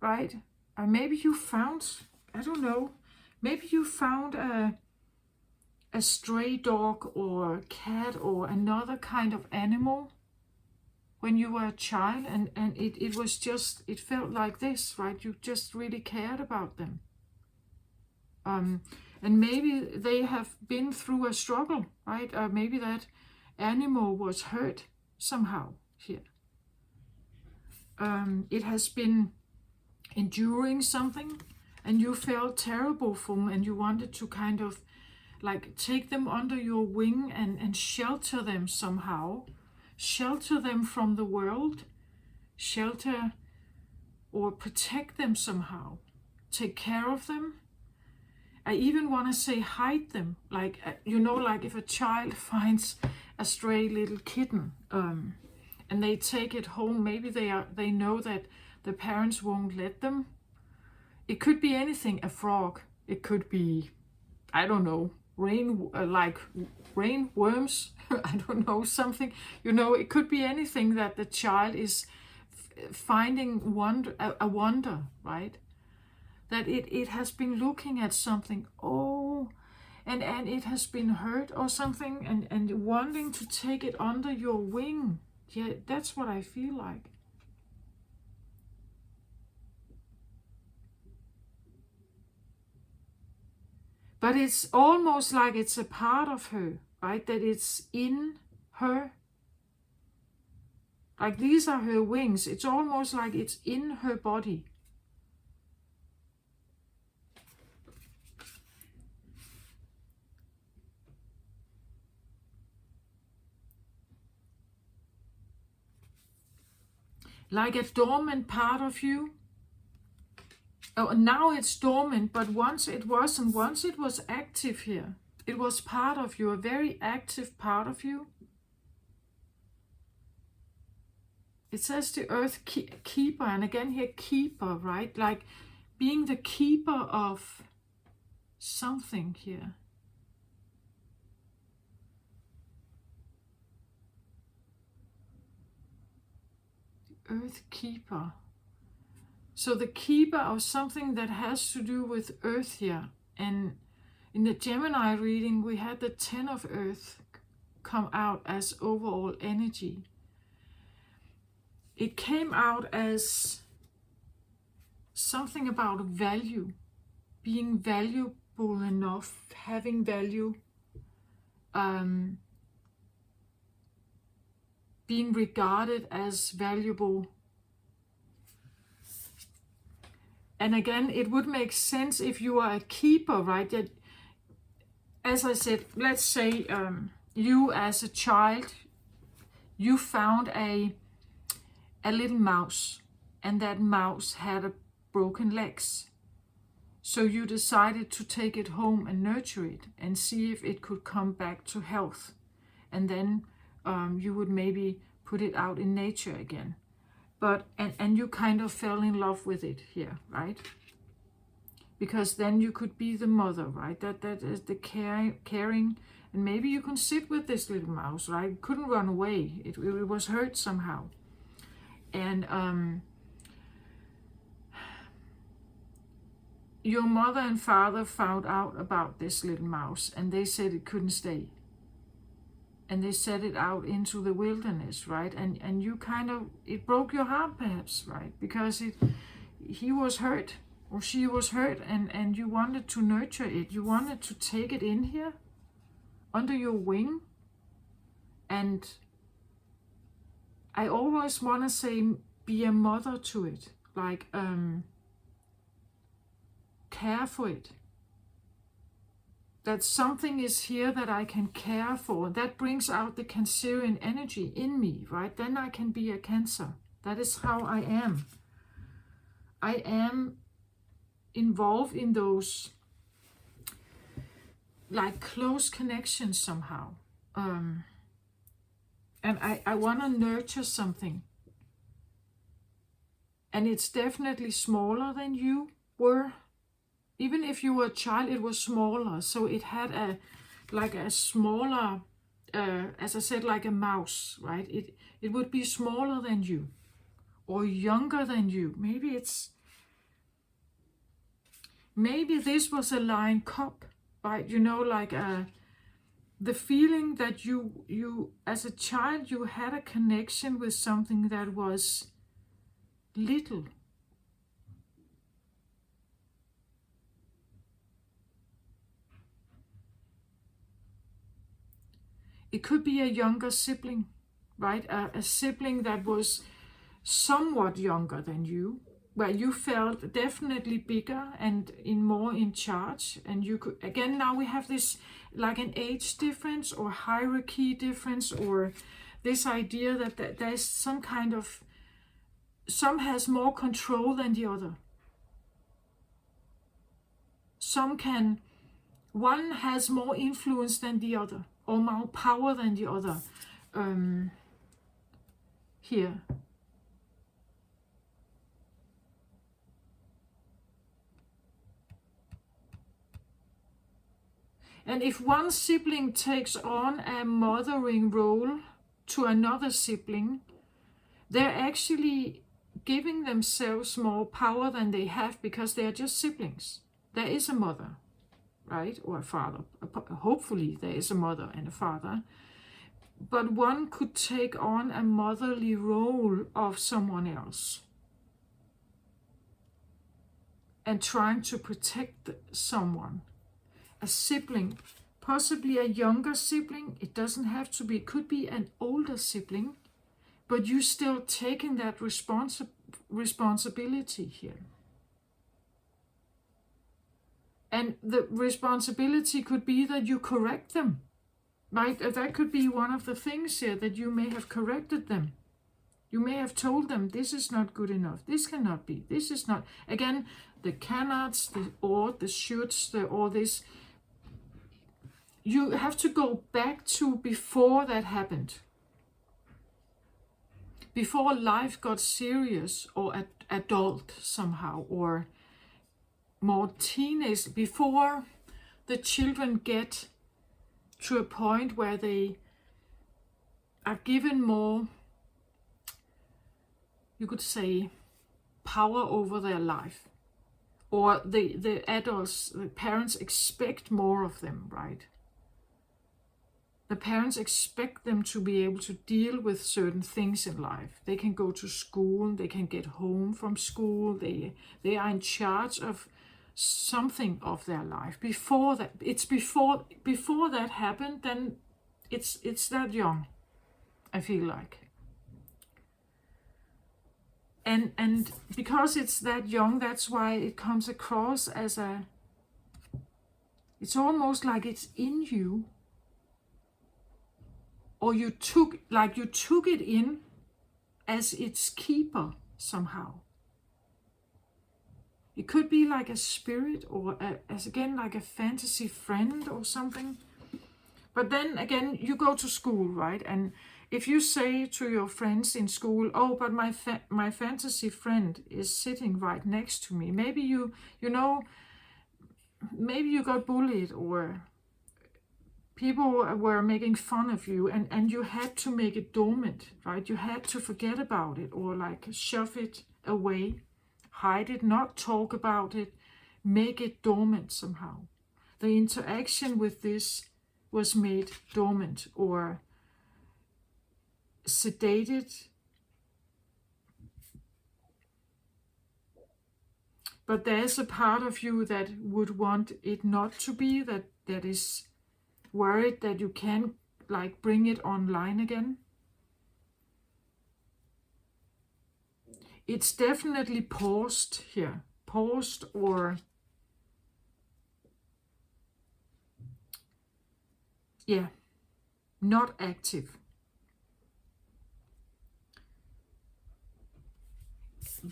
A: right? Maybe you found, I don't know, maybe you found a stray dog or cat or another kind of animal when you were a child, and it was just, it felt like this, right? You just really cared about them. And maybe they have been through a struggle, right? Maybe that animal was hurt somehow here. It has been enduring something, and you felt terrible for them, and you wanted to kind of like take them under your wing and shelter them somehow. Shelter them from the world, shelter or protect them somehow, take care of them. I even want to say hide them, like, like if a child finds a stray little kitten and they take it home, maybe they know that the parents won't let them. It could be anything, a frog, it could be, I don't know, like rain worms. I don't know, something, you know, it could be anything that the child is finding a wonder, right? That it has been looking at something, oh, and it has been hurt or something, and wanting to take it under your wing. Yeah, that's what I feel like. But it's almost like it's a part of her, right? That it's in her. Like these are her wings. It's almost like it's in her body. Like a dormant part of you. Oh, now it's dormant, but once it wasn't. Once it was active here. It was part of you, a very active part of you. It says the earth keeper, and again here, keeper, right? Like being the keeper of something here. The earth keeper. So the keeper of something that has to do with earth here. And in the Gemini reading, we had the 10 of earth come out as overall energy. It came out as something about value, being valuable enough, having value, being regarded as valuable. And again, it would make sense if you are a keeper, right? That, as I said, let's say you as a child, you found a little mouse, and that mouse had a broken legs. So you decided to take it home and nurture it and see if it could come back to health. And then you would maybe put it out in nature again. But and you kind of fell in love with it here, right? Because then you could be the mother, right? That is the caring, and maybe you can sit with this little mouse, right? It couldn't run away. It was hurt somehow. And your mother and father found out about this little mouse, and they said it couldn't stay. And they set it out into the wilderness, right? And you kind of, it broke your heart perhaps, right? Because he was hurt, or she was hurt, and you wanted to nurture it. You wanted to take it in here, under your wing. And I always want to say, be a mother to it. Like, care for it. That something is here that I can care for. That brings out the Cancerian energy in me, right? Then I can be a Cancer. That is how I am. I am involved in those like close connections somehow. And I want to nurture something. And it's definitely smaller than you were. Even if you were a child, it was smaller. So it had a smaller, as I said, like a mouse, right? It would be smaller than you, or younger than you. Maybe this was a lion cub, right? You know, like the feeling that you as a child, you had a connection with something that was little. It could be a younger sibling, right? A sibling that was somewhat younger than you, where you felt definitely bigger and more in charge. And you could, again, now we have this like an age difference or hierarchy difference, or this idea that there's some kind of, some has more control than the other. One has more influence than the other, or more power than the other. Here. And if one sibling takes on a mothering role to another sibling, they're actually giving themselves more power than they have, because they are just siblings. There is a mother, right? Or a father. Hopefully there is a mother and a father. But one could take on a motherly role of someone else and trying to protect someone. A sibling, possibly a younger sibling. It doesn't have to be, it could be an older sibling, but you still taking that responsibility here. And the responsibility could be that you correct them. Right? That could be one of the things here, that you may have corrected them. You may have told them, this is not good enough. This cannot be. This is not. Again, the cannots, the ought, the shoulds, the all this. You have to go back to before that happened. Before life got serious or adult somehow, or more teenage, before the children get to a point where they are given more, you could say, power over their life. Or the adults, the parents expect more of them, right? The parents expect them to be able to deal with certain things in life. They can go to school, they can get home from school, they are in charge of something of their life. Before that, it's before that happened, then it's that young, I feel like. And because it's that young, that's why it comes across as it's almost like it's in you, or you took it in as its keeper somehow. It could be like a spirit, or as again like a fantasy friend or something. But then again, you go to school, right? And if you say to your friends in school, oh, but my fantasy friend is sitting right next to me. Maybe maybe you got bullied, or people were making fun of you, and you had to make it dormant, right? You had to forget about it, or like shove it away, hide it, not talk about it, make it dormant somehow. The interaction with this was made dormant or sedated. But there's a part of you that would want it not to be, that is worried that you can like bring it online again. It's definitely paused here. Paused, or yeah, not active.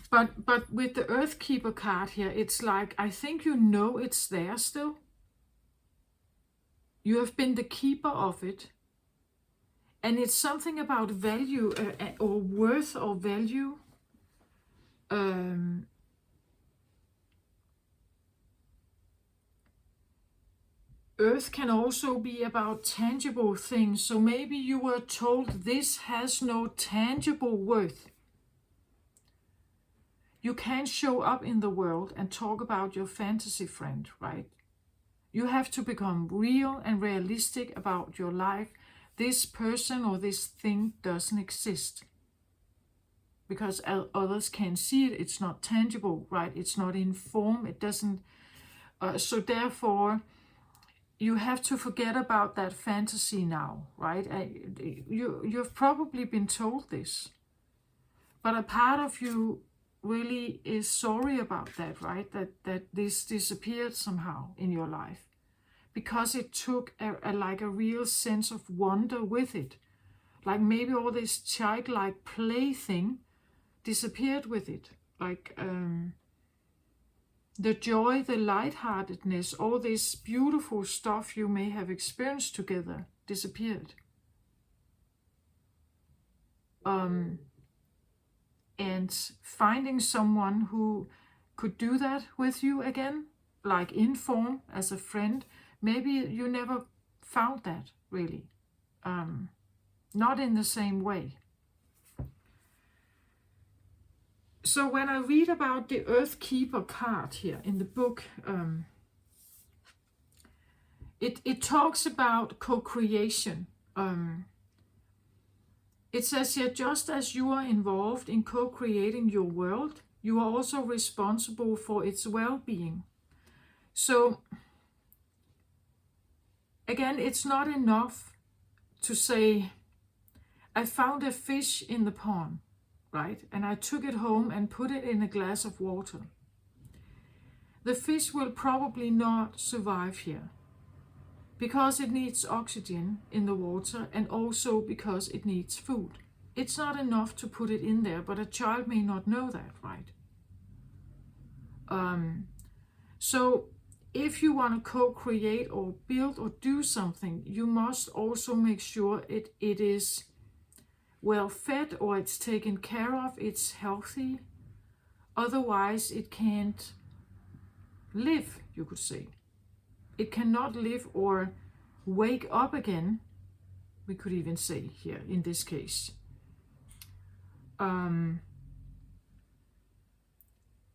A: But with the Earthkeeper card here, it's like, I think you know it's there still. You have been the keeper of it. And it's something about value, or worth, or value. Earth can also be about tangible things. So maybe you were told this has no tangible worth. You can't show up in the world and talk about your fantasy friend, right? You have to become real and realistic about your life. This person or this thing doesn't exist. Because others can't see it. It's not tangible, right? It's not in form. It doesn't. So therefore, you have to forget about that fantasy now, right? You've probably been told this. But a part of you really is sorry about that, right? That this disappeared somehow in your life, because it took a real sense of wonder with it. Like maybe all this childlike play thing disappeared with it. Like the joy, the lightheartedness, all this beautiful stuff you may have experienced together disappeared. And finding someone who could do that with you again, like in form as a friend, Maybe you never found that, really. Not in the same way. So when I read about the Earth Keeper card here in the book, it talks about co-creation. It says here, just as you are involved in co-creating your world, you are also responsible for its well-being. So again, it's not enough to say, I found a fish in the pond, right? And I took it home and put it in a glass of water. The fish will probably not survive here because it needs oxygen in the water and also because it needs food. It's not enough to put it in there, but a child may not know that, right? So if you want to co-create or build or do something, you must also make sure it is well fed, or it's taken care of, it's healthy. Otherwise, it can't live, you could say. It cannot live or wake up again, we could even say here in this case.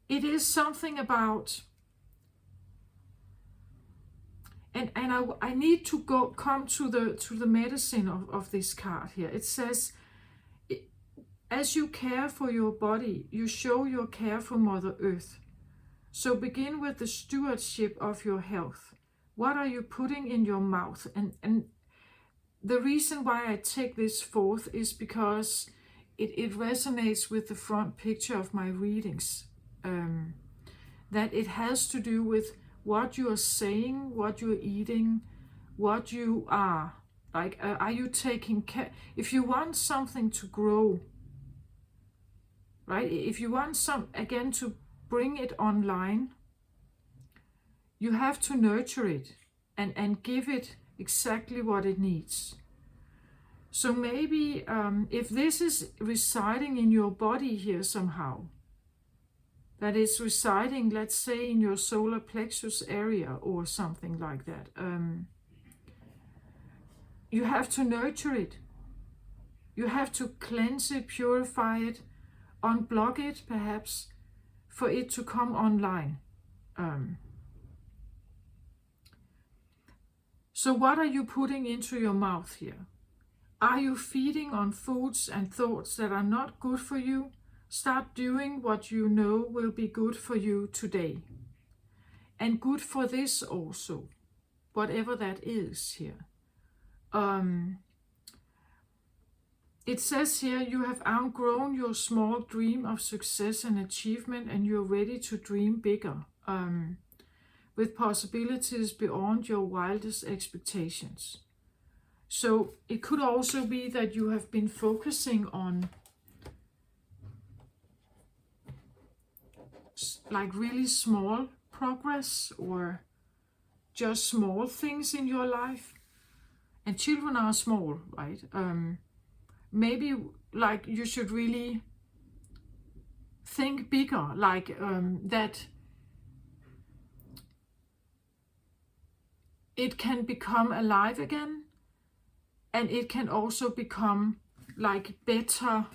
A: It is something about, and I need to come to the medicine of this card here. It says, as you care for your body, you show your care for Mother Earth. So begin with the stewardship of your health. What are you putting in your mouth? And the reason why I take this forth is because it resonates with the front picture of my readings. That it has to do with what you are saying, what you're eating, what you are. Like, are you taking care? If you want something to grow, right? If you want again, to bring it online, you have to nurture it and give it exactly what it needs. So maybe if this is residing in your body here somehow, that is residing, let's say, in your solar plexus area or something like that, you have to nurture it. You have to cleanse it, purify it, unblock it perhaps, for it to come online. So what are you putting into your mouth here? Are you feeding on foods and thoughts that are not good for you? Start doing what you know will be good for you today. And good for this also, whatever that is here. It says here, you have outgrown your small dream of success and achievement, and you're ready to dream bigger, with possibilities beyond your wildest expectations. So it could also be that you have been focusing on like really small progress or just small things in your life. And children are small, right? Maybe like you should really think bigger, like that it can become alive again, and it can also become like better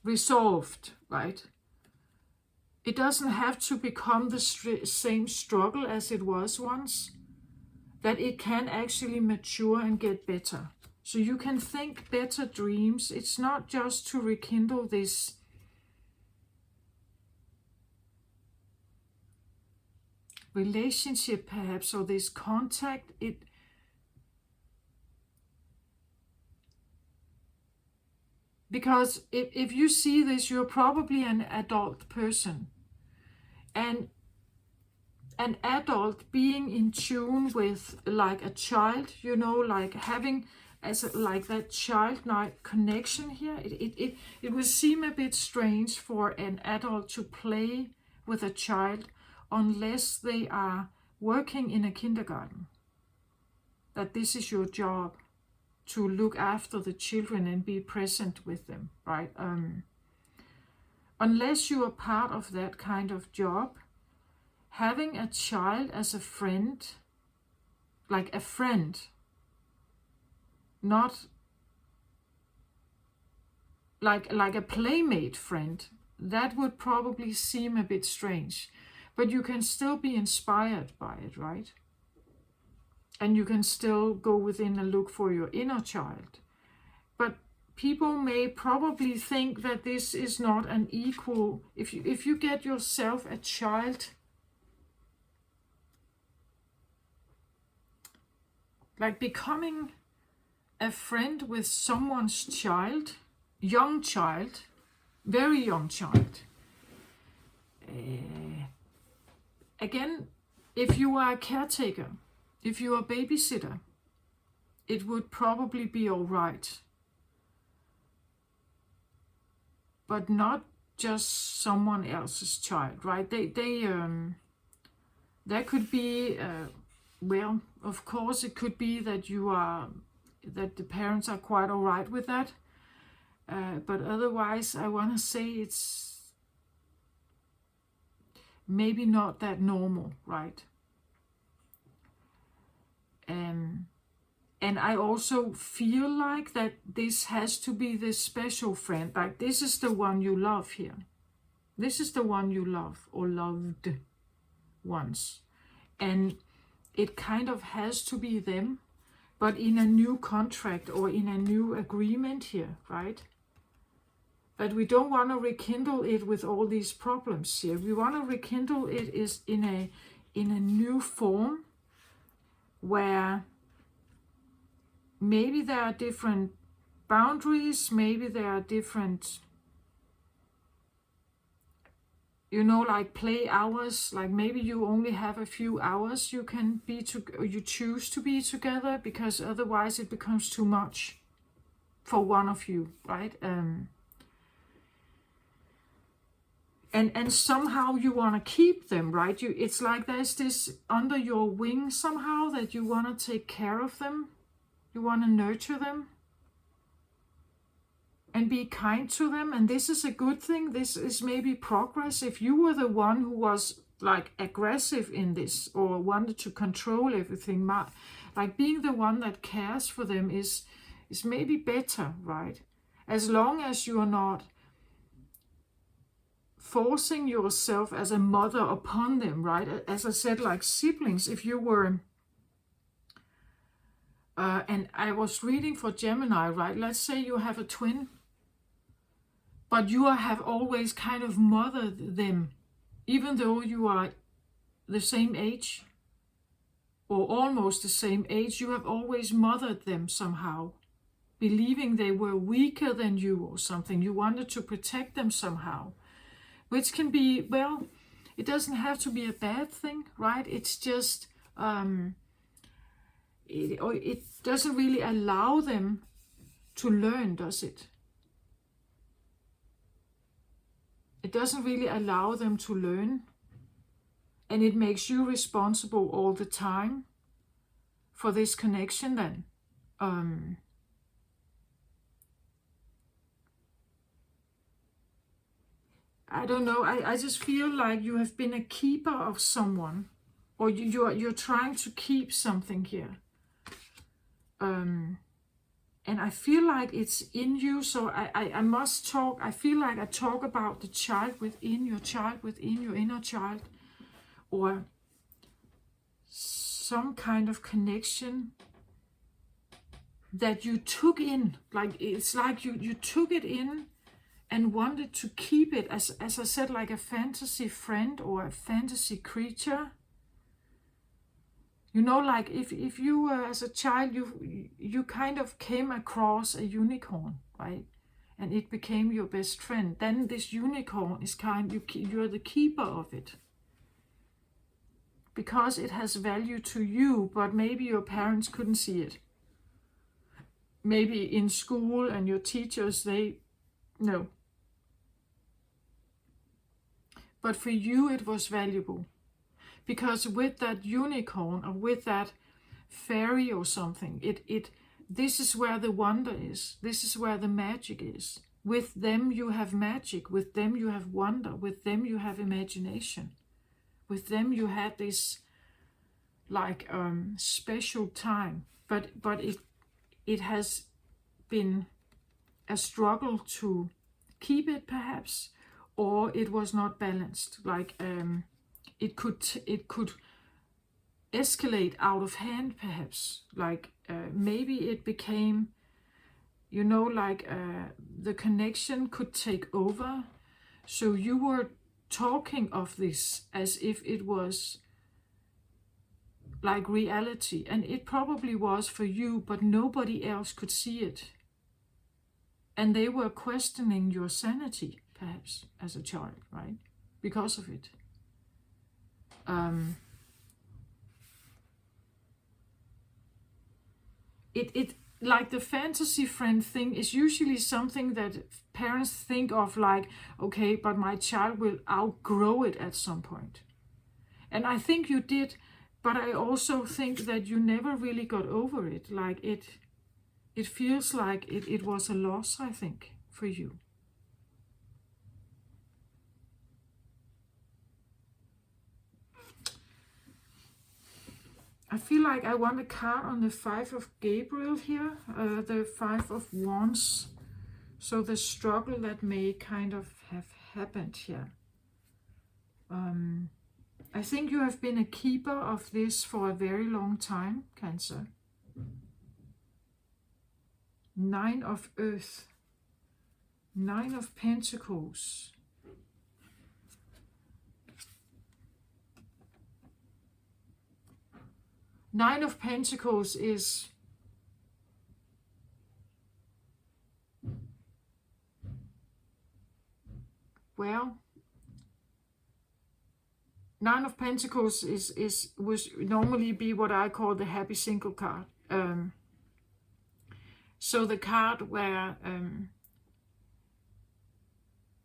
A: resolved, right? It doesn't have to become the same struggle as it was once, that it can actually mature and get better. So you can think better dreams. It's not just to rekindle this relationship perhaps, or this contact. Because if you see this, you're probably an adult person. And an adult being in tune with like a child, you know, like having like that childlike connection here, it would seem a bit strange for an adult to play with a child unless they are working in a kindergarten. That this is your job, to look after the children and be present with them, right? Unless you are part of that kind of job, having a child as a friend, like a friend, not like a playmate friend, that would probably seem a bit strange. But you can still be inspired by it, right? And you can still go within and look for your inner child. But people may probably think that this is not an equal. If you get yourself a child, like becoming a friend with someone's child, young child, very young child. Again, if you are a caretaker, if you are a babysitter, it would probably be all right. But not just someone else's child, right? There could be, well, of course, it could be that that the parents are quite all right with that. But otherwise, I want to say it's maybe not that normal, right? And I also feel like that this has to be this special friend. Like, this is the one you love here. This is the one you love or loved once. And it kind of has to be them, but in a new contract or in a new agreement here, right? But we don't want to rekindle it with all these problems here. We want to rekindle it is in a new form, where maybe there are different boundaries, maybe there are different, like play hours. Like maybe you only have a few hours you can be or you choose to be together, because otherwise it becomes too much for one of you, right? And somehow you want to keep them, right? It's like there's this under your wing somehow, that you want to take care of them. You want to nurture them and be kind to them. And this is a good thing. This is maybe progress. If you were the one who was like aggressive in this or wanted to control everything, like being the one that cares for them is maybe better, right? As long as you're not forcing yourself as a mother upon them, right? As I said, like siblings, if you were, and I was reading for Gemini, right? Let's say you have a twin, but you have always kind of mothered them, even though you are the same age or almost the same age, you have always mothered them somehow, believing they were weaker than you or something. You wanted to protect them somehow. Which can be, well, it doesn't have to be a bad thing, right? It's just, it doesn't really allow them to learn, does it? It doesn't really allow them to learn. And it makes you responsible all the time for this connection then. I don't know. I just feel like you have been a keeper of someone, or you're trying to keep something here. And I feel like it's in you. So I must talk. I feel like I talk about the child within your inner child, or some kind of connection that you took in. Like it's like you took it in and wanted to keep it, as I said, like a fantasy friend or a fantasy creature. Like if you were as a child, you kind of came across a unicorn, right? And it became your best friend. Then this unicorn is you're the keeper of it, because it has value to you, but maybe your parents couldn't see it. Maybe in school and your teachers, no. But for you, it was valuable. Because with that unicorn or with that fairy or something, this is where the wonder is. This is where the magic is. With them you have magic. With them you have wonder. With them you have imagination. With them you had this like special time, but it has been a struggle to keep it, perhaps, or it was not balanced. Like it could escalate out of hand, perhaps. Like maybe it became, like the connection could take over. So you were talking of this as if it was like reality, and it probably was for you, but nobody else could see it. And they were questioning your sanity, perhaps, as a child, right? Because of it. It like the fantasy friend thing is usually something that parents think of, like, okay, but my child will outgrow it at some point. And I think you did, but I also think that you never really got over it. Like it feels like it was a loss, I think, for you. I feel like I want a card on the Five of Gabriel here, the Five of Wands. So the struggle that may kind of have happened here. I think you have been a keeper of this for a very long time, Cancer. Nine of Earth. Nine of Pentacles. Nine of Pentacles is Nine of Pentacles would normally be what I call the happy single card. So the card where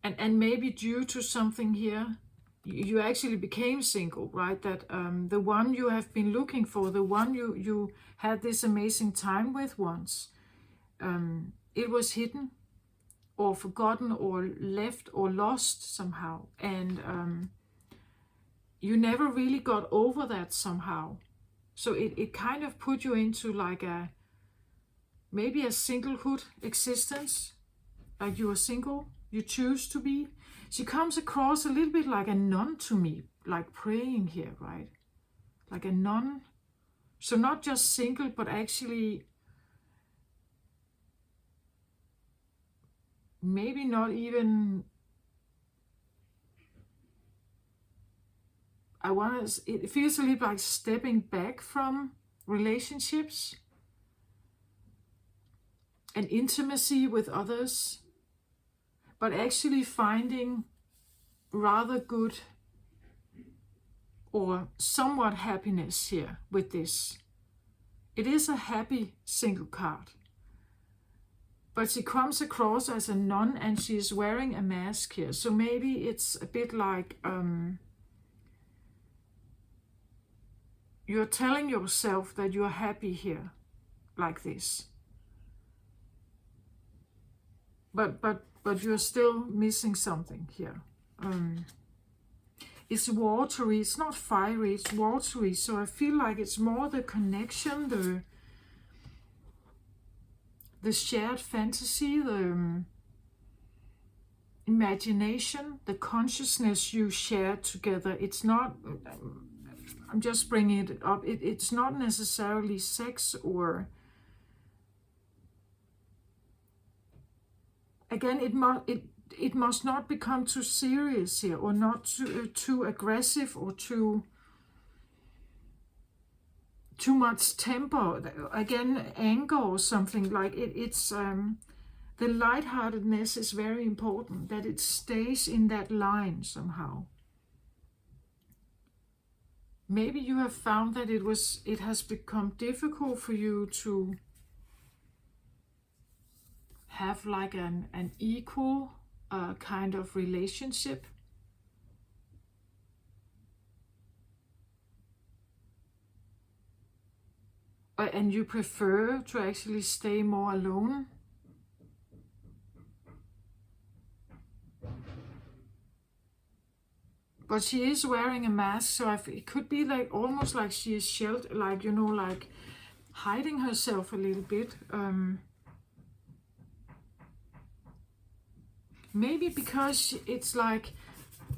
A: and maybe due to something here, you actually became single, right? That the one you have been looking for, the one you had this amazing time with once, it was hidden or forgotten or left or lost somehow, and you never really got over that somehow. So it kind of put you into like maybe a singlehood existence, like you are single, you choose to be. She comes across a little bit like a nun to me, like praying here, right? Like a nun. So not just single, but actually maybe not even, it feels a little like stepping back from relationships and intimacy with others, but actually finding rather good or somewhat happiness here with this. It is a happy single card, but she comes across as a nun and she is wearing a mask here. So maybe it's a bit like you're telling yourself that you're happy here, like this. But you're still missing something here. It's watery, it's not fiery, it's watery. So I feel like it's more the connection, the shared fantasy, the imagination, the consciousness you share together. It's not, I'm just bringing it up, it's not necessarily sex, or again, it must not become too serious here, or not too aggressive, or too much temper. Again, anger or something. Like it's the lightheartedness is very important, that it stays in that line somehow. Maybe you have found that it has become difficult for you to have like an equal kind of relationship. And you prefer to actually stay more alone. But she is wearing a mask, so it could be like almost like she is sheltered, like, you know, like hiding herself a little bit. Maybe because it's like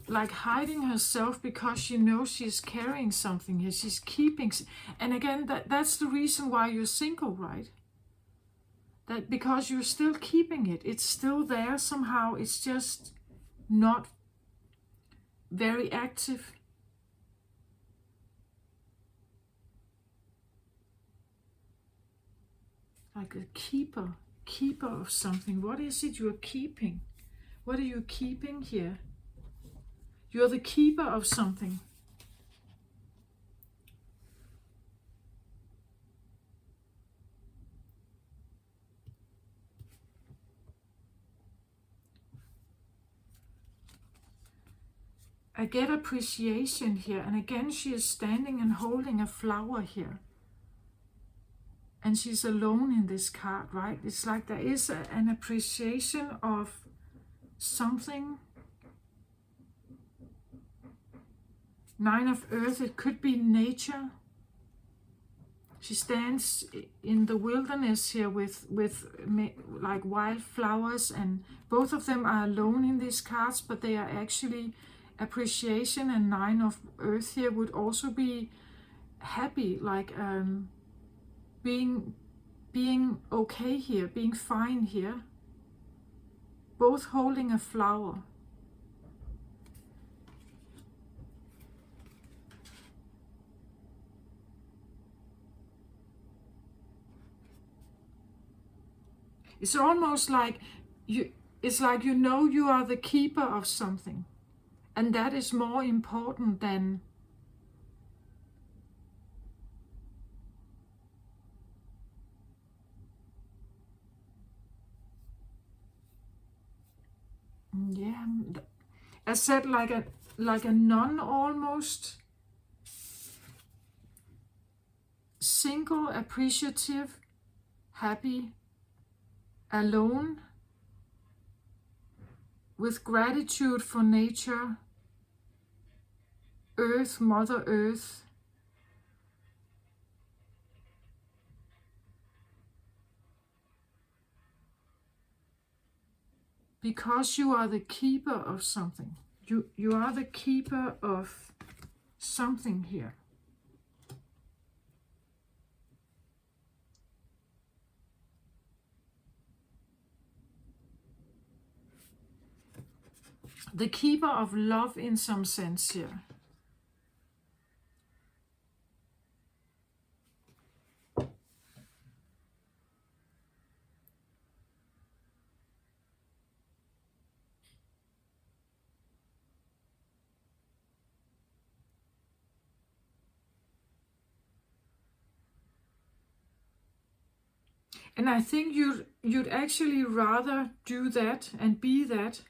A: hiding herself because she knows she's carrying something here. She's keeping, and again, that's the reason why you're single, right? That because you're still keeping it. It's still there somehow. It's just not very active. Like a keeper of something. What is it you're keeping? What are you keeping here? You're the keeper of something. I get appreciation here. And again, she is standing and holding a flower here. And she's alone in this card, right? It's like there is an appreciation of something. Nine of Earth, it could be nature. She stands in the wilderness here with like wildflowers, and both of them are alone in these cards, but they are actually appreciation. And Nine of Earth here would also be happy, like being okay here, being fine here. Both holding a flower. It's almost like it's like you know you are the keeper of something. And that is more important than yeah, I said like a nun almost. Single, appreciative, happy, alone, with gratitude for nature, Earth, Mother Earth. Because you are the keeper of something. You are the keeper of something here. The keeper of love in some sense here. And I think you'd actually rather do that and be that.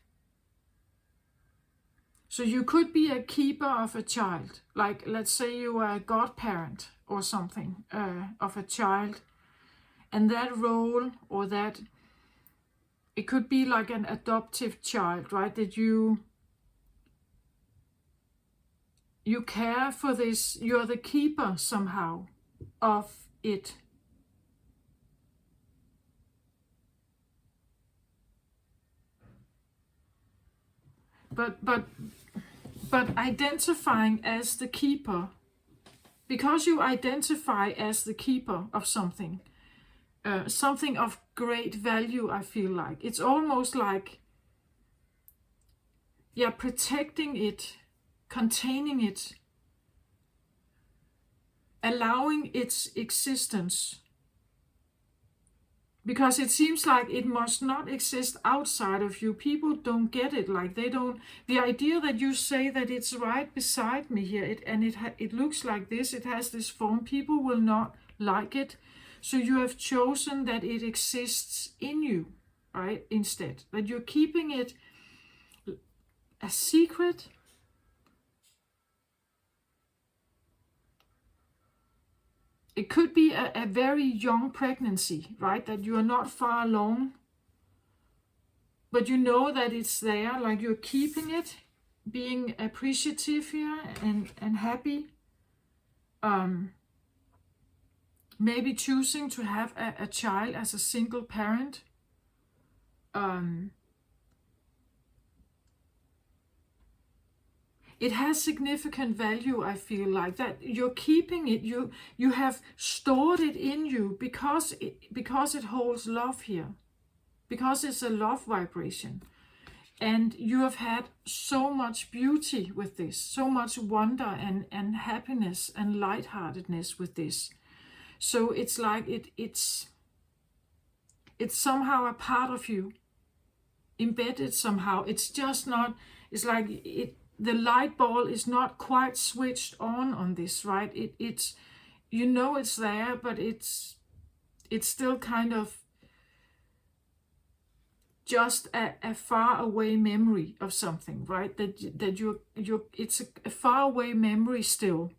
A: So you could be a keeper of a child. Like, let's say you are a godparent or something of a child. And that role, or that, it could be like an adoptive child, right? That you care for this, you're the keeper somehow of it. But identifying as the keeper, because you identify as the keeper of something, something of great value, I feel like. It's almost like, yeah, protecting it, containing it, allowing its existence. Because it seems like it must not exist outside of you. People don't get it. Like they don't. The idea that you say that it's right beside me here, it looks like this. It has this form. People will not like it. So you have chosen that it exists in you, right? Instead, that you're keeping it a secret. It could be a very young pregnancy, right? That you are not far along, but you know that it's there, like you're keeping it being appreciative here and happy. Maybe choosing to have a child as a single parent. It has significant value, I feel like, that you're keeping it, you have stored it in you because it holds love here, because it's a love vibration. And you have had so much beauty with this, so much wonder and happiness and lightheartedness with this. So it's like it's somehow a part of you, embedded somehow. It's just not, it's like the light bulb is not quite switched on this, right? It's, you know, it's there, but it's still kind of just a far away memory of something, right? That you're it's a far away memory still.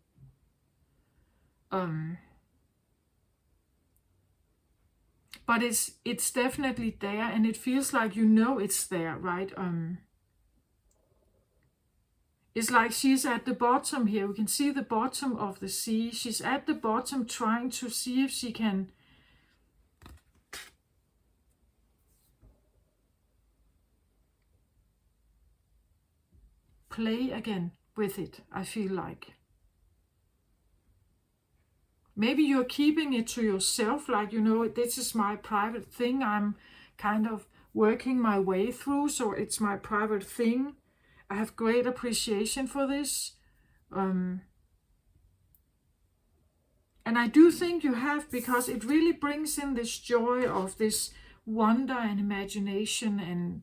A: But it's definitely there, and it feels like you know it's there, right? It's like she's at the bottom here. We can see the bottom of the sea. She's at the bottom trying to see if she can play again with it, I feel like. Maybe you're keeping it to yourself, like, you know, this is my private thing. I'm kind of working my way through, so it's my private thing. I have great appreciation for this. And I do think you have, because it really brings in this joy of this wonder and imagination,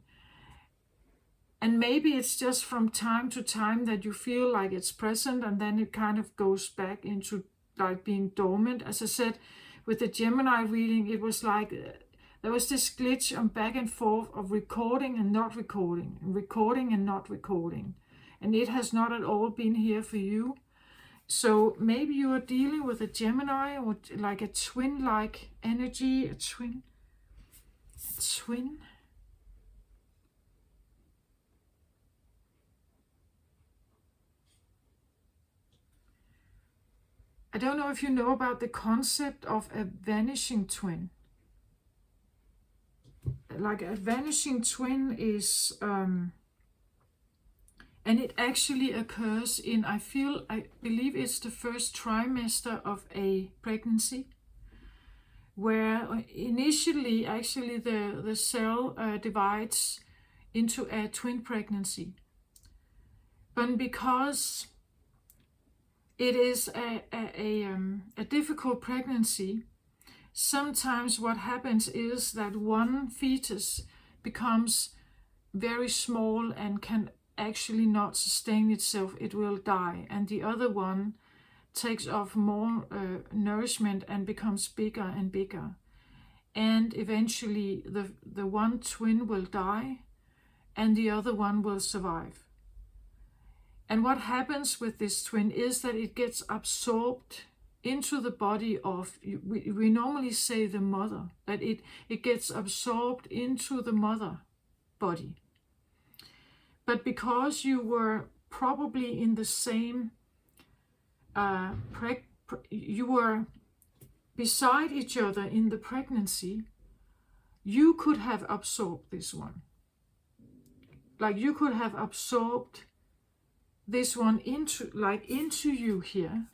A: and maybe it's just from time to time that you feel like it's present, and then it kind of goes back into like being dormant. As I said, with the Gemini reading, it was like there was this glitch on back and forth of recording and not recording, and recording and not recording. And it has not at all been here for you. So maybe you are dealing with a Gemini or like a twin-like energy, a twin. I don't know if you know about the concept of a vanishing twin. Like a vanishing twin is, and it actually occurs in, I believe it's the first trimester of a pregnancy, where initially actually the cell divides into a twin pregnancy. But because it is a difficult pregnancy, sometimes what happens is that one fetus becomes very small and can actually not sustain itself. It will die, and the other one takes off more nourishment and becomes bigger and bigger, and eventually the one twin will die and the other one will survive. And what happens with this twin is that it gets absorbed into the body of, we normally say the mother, that it gets absorbed into the mother body. But because you were probably in the same, you were beside each other in the pregnancy, you could have absorbed this one. Like you could have absorbed this one into you here.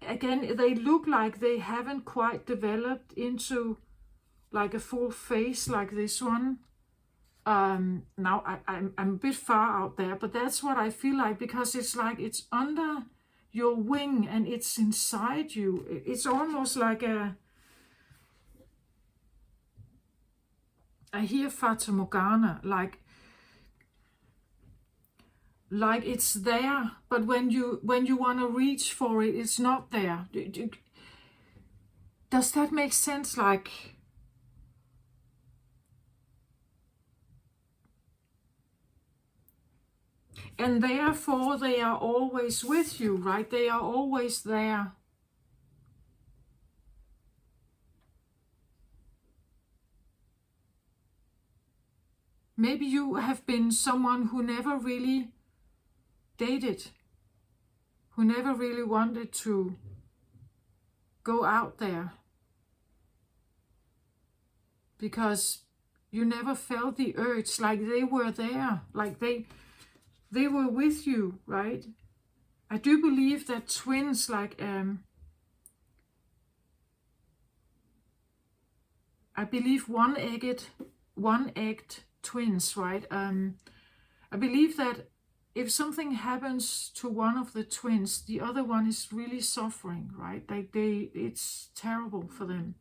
A: Again, they look like they haven't quite developed into like a full face like this one. Now I'm a bit far out there, but that's what I feel like, because it's like it's under your wing and it's inside you. It's almost like I hear Fata Morgana, like it's there, but when you want to reach for it, it's not there. Does that make sense? Like, and therefore they are always with you, right? They are always there. maybe you have been someone who never really dated, who never really wanted to go out there because you never felt the urge, like they were there, like they were with you, right? I do believe that twins, like I believe one-egged twins, right? I believe that if something happens to one of the twins, the other one is really suffering, right? Like it's terrible for them.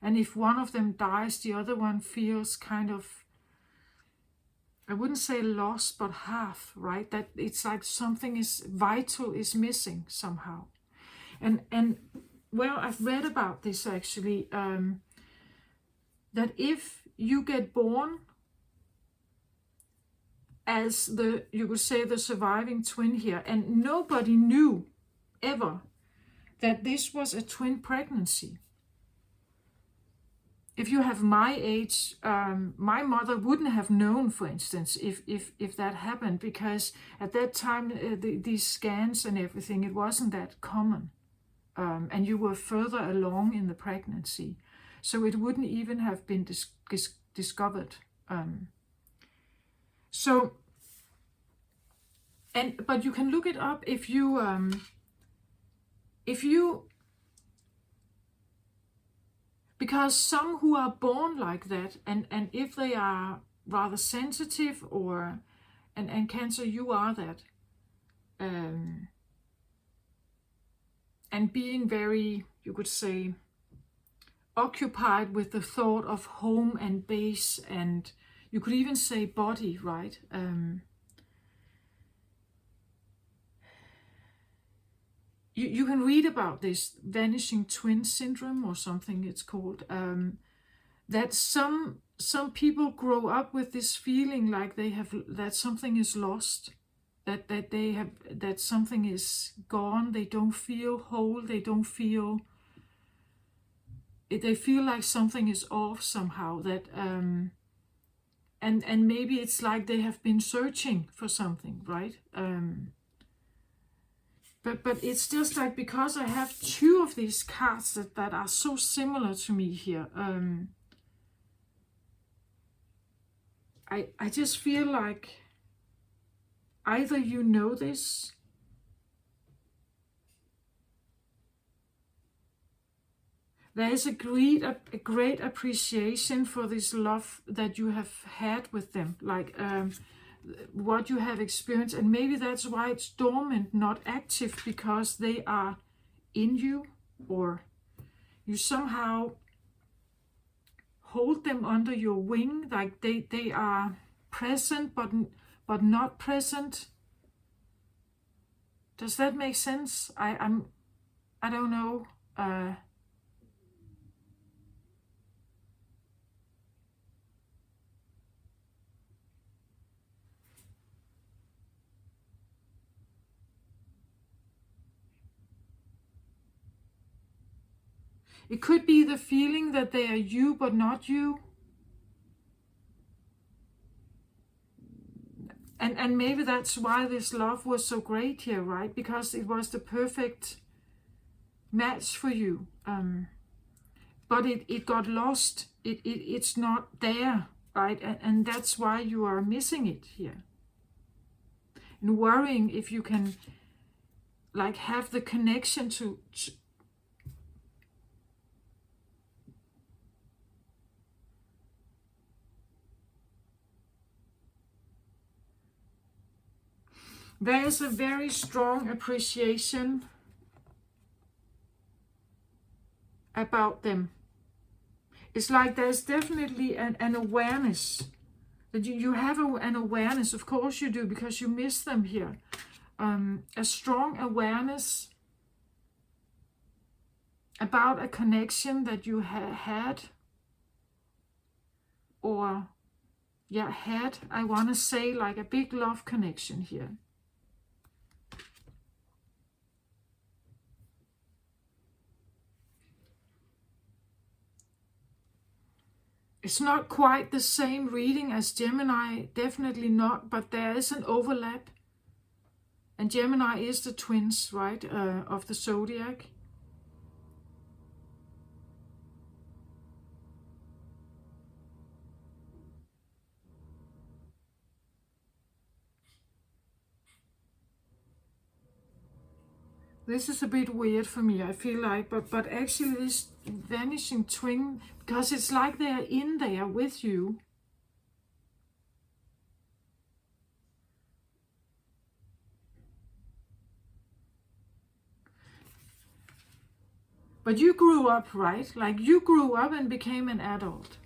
A: And if one of them dies, the other one feels kind of, I wouldn't say lost, but half, right? That it's like something is vital is missing somehow. And well, I've read about this actually, that if you get born as the, you could say, the surviving twin here, and nobody knew ever that this was a twin pregnancy. If you have my age, my mother wouldn't have known, for instance, if that happened, because at that time, these scans and everything, it wasn't that common. And you were further along in the pregnancy. So it wouldn't even have been discovered. But you can look it up if you, because some who are born like that, and if they are rather sensitive and Cancer, you are that. And being very, you could say, occupied with the thought of home and base, and you could even say body, right? You can read about this vanishing twin syndrome or something it's called, that some people grow up with this feeling like they have, that something is lost, that something is gone, they don't feel whole, they feel like something is off somehow, that and maybe it's like they have been searching for something, right? But it's just like, because I have two of these cards that are so similar to me here, I just feel like either you know this, there is a great appreciation for this love that you have had with them, like what you have experienced, and maybe that's why it's dormant, not active, because they are in you, or you somehow hold them under your wing, like they are present but not present. Does that make sense? I don't know. It could be the feeling that they are you but not you. And maybe that's why this love was so great here, right? Because it was the perfect match for you. But it got lost. It's not there, right? And that's why you are missing it here. And worrying if you can, like, have the connection to there is a very strong appreciation about them. It's like there's definitely an awareness, that you have an awareness, of course you do, because you miss them here. A strong awareness about a connection that you had, or had, I want to say, like a big love connection here. It's not quite the same reading as Gemini, definitely not, but there is an overlap. And Gemini is the twins, right, of the zodiac. This is a bit weird for me, I feel like, but actually this vanishing twin, because it's like they're in there with you. But you grew up, right? Like you grew up and became an adult.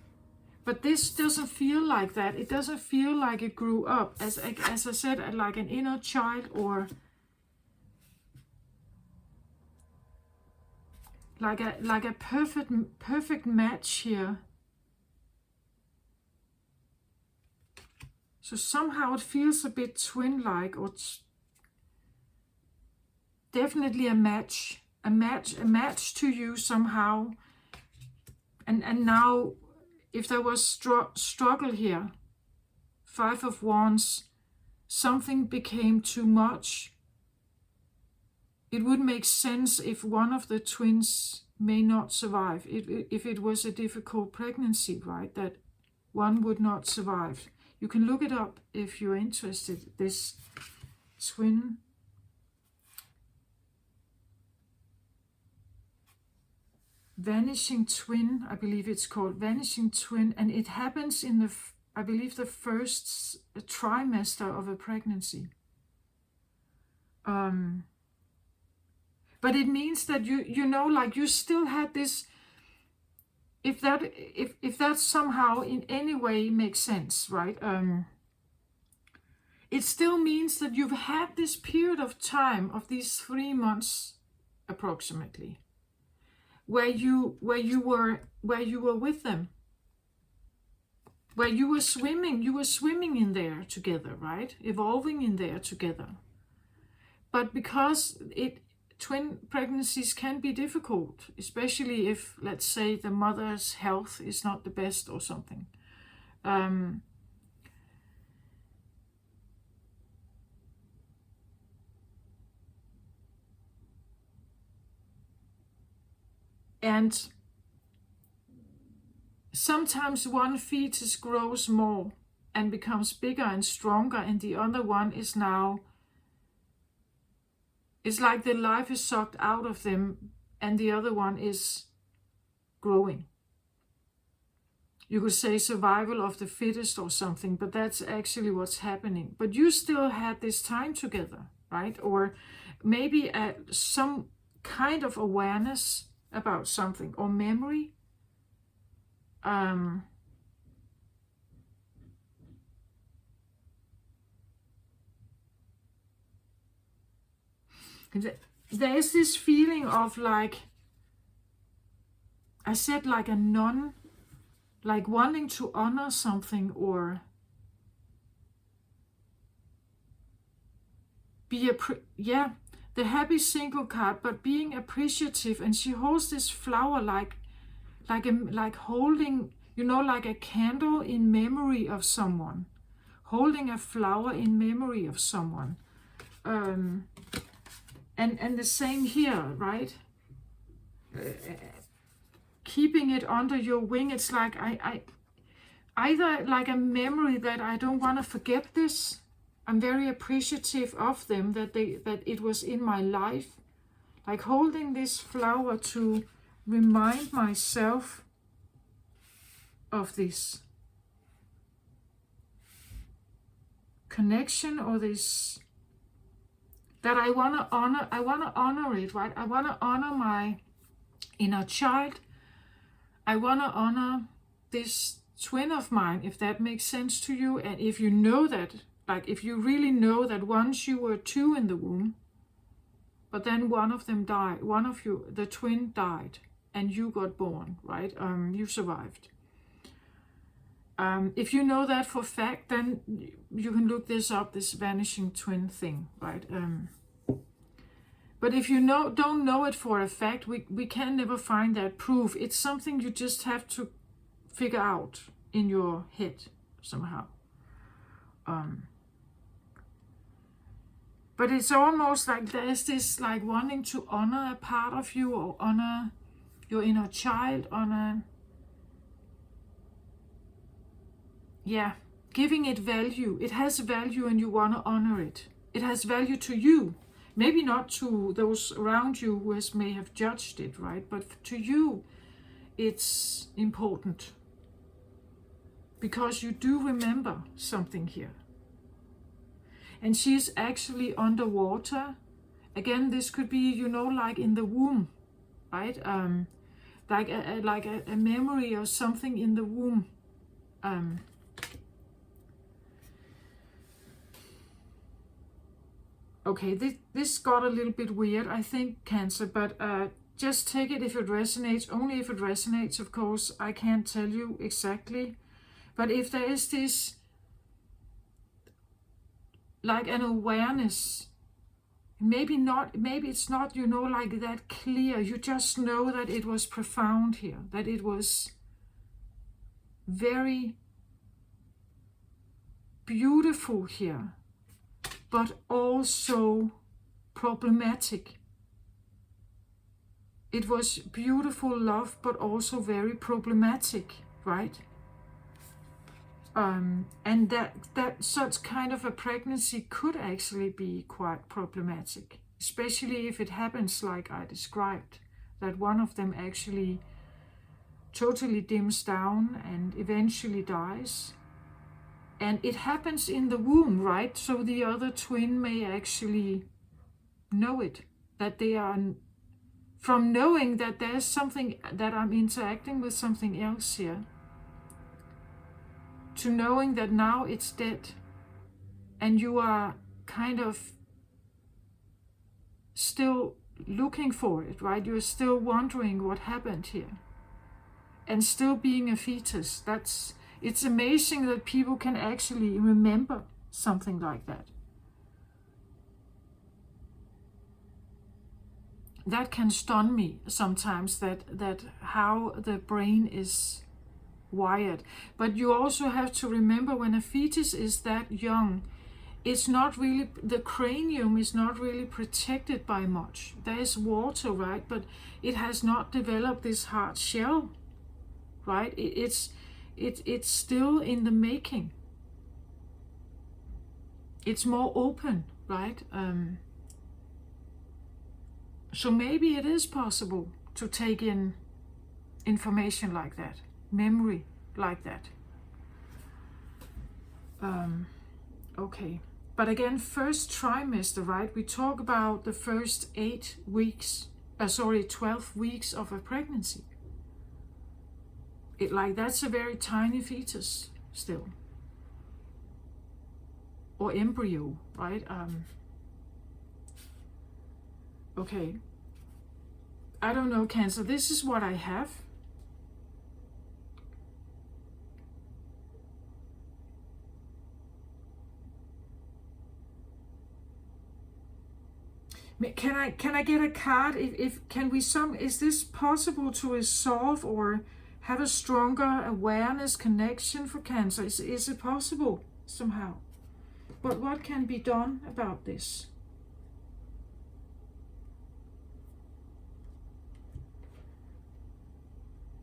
A: But this doesn't feel like that. It doesn't feel like it grew up. As I said, like an inner child, or like a perfect match here. So somehow it feels a bit twin-like, or definitely a match to you somehow. And now, if there was struggle here, 5 of Wands, something became too much. It would make sense if one of the twins may not survive. If it was a difficult pregnancy, right, that one would not survive. You can look it up if you're interested. This twin. Vanishing twin, I believe it's called Vanishing Twin, and it happens in I believe the first trimester of a pregnancy. But it means that you know, like you still had this. If that somehow in any way makes sense, right? It still means that you've had this period of time of these 3 months approximately, where you were with them, where you were swimming in there together, right? Evolving in there together. But because twin pregnancies can be difficult, especially if, let's say, the mother's health is not the best or something. And sometimes one fetus grows more and becomes bigger and stronger, and the other one is now, it's like the life is sucked out of them and the other one is growing. You could say survival of the fittest or something, but that's actually what's happening. But you still had this time together, right? Or maybe some kind of awareness about something, or memory. There is this feeling of, like I said, like a nun, like wanting to honor something, or be the happy single card, but being appreciative. And she holds this flower like holding, like a candle in memory of someone, holding a flower in memory of someone. And the same here, right? Keeping it under your wing. It's like I either like a memory that I don't want to forget this. I'm very appreciative of them, that it was in my life. Like holding this flower to remind myself of this connection, or this, that I want to honor it, right? I want to honor my inner child. I want to honor this twin of mine, if that makes sense to you. And if you know that, like if you really know that once you were 2 in the womb, but then one of them died, one of you, the twin died, and you got born, right? You survived. If you know that for fact, then you can look this up, this vanishing twin thing, right? But if you don't know it for a fact, we can never find that proof. It's something you just have to figure out in your head somehow. But it's almost like there's this like wanting to honor a part of you, or honor your inner child, giving it value. It has value and you want to honor it. It has value to you. Maybe not to those around you who may have judged it, right? But to you, it's important. Because you do remember something here. And she's actually underwater. Again, this could be, like in the womb, right? Like a memory or something in the womb. Okay, this got a little bit weird, I think, Cancer, but just take it if it resonates. Only if it resonates, of course. I can't tell you exactly. But if there is this, like an awareness, maybe it's not, like that clear. You just know that it was profound here, that it was very beautiful here, but also problematic. It was beautiful love, but also very problematic, right? And that such kind of a pregnancy could actually be quite problematic, especially if it happens like I described, that one of them actually totally dims down and eventually dies. And it happens in the womb, right? So the other twin may actually know it, that they are, from knowing that there's something, that I'm interacting with something else here, to knowing that now it's dead and you are kind of still looking for it, right? You're still wondering what happened here and still being a fetus. It's amazing that people can actually remember something like that. That can stun me sometimes, that how the brain is wired. But you also have to remember, when a fetus is that young, it's not really, the cranium is not really protected by much. There is water, right? But it has not developed this hard shell, right? It's still in the making. It's more open, right? So maybe it is possible to take in information like that, memory like that. Okay, but again, first trimester, right? We talk about the first 12 weeks of a pregnancy. That's a very tiny fetus still, or embryo, right? Okay, I don't know, Cancer. This is what I have. Can I get a card? Is this possible to resolve or have a stronger awareness connection for Cancer? Is it possible somehow? But what can be done about this?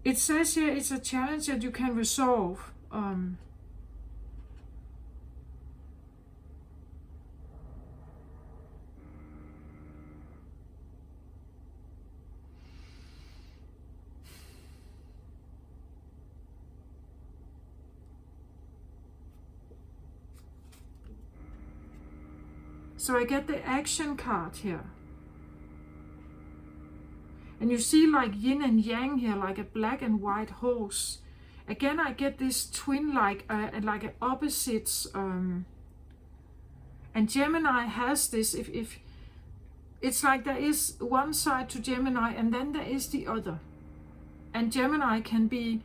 A: It says here it's a challenge that you can resolve. So I get the action card here. And you see like yin and yang here, like a black and white horse. Again, I get this twin, like opposites. And Gemini has this, if it's like there is one side to Gemini and then there is the other. And Gemini can be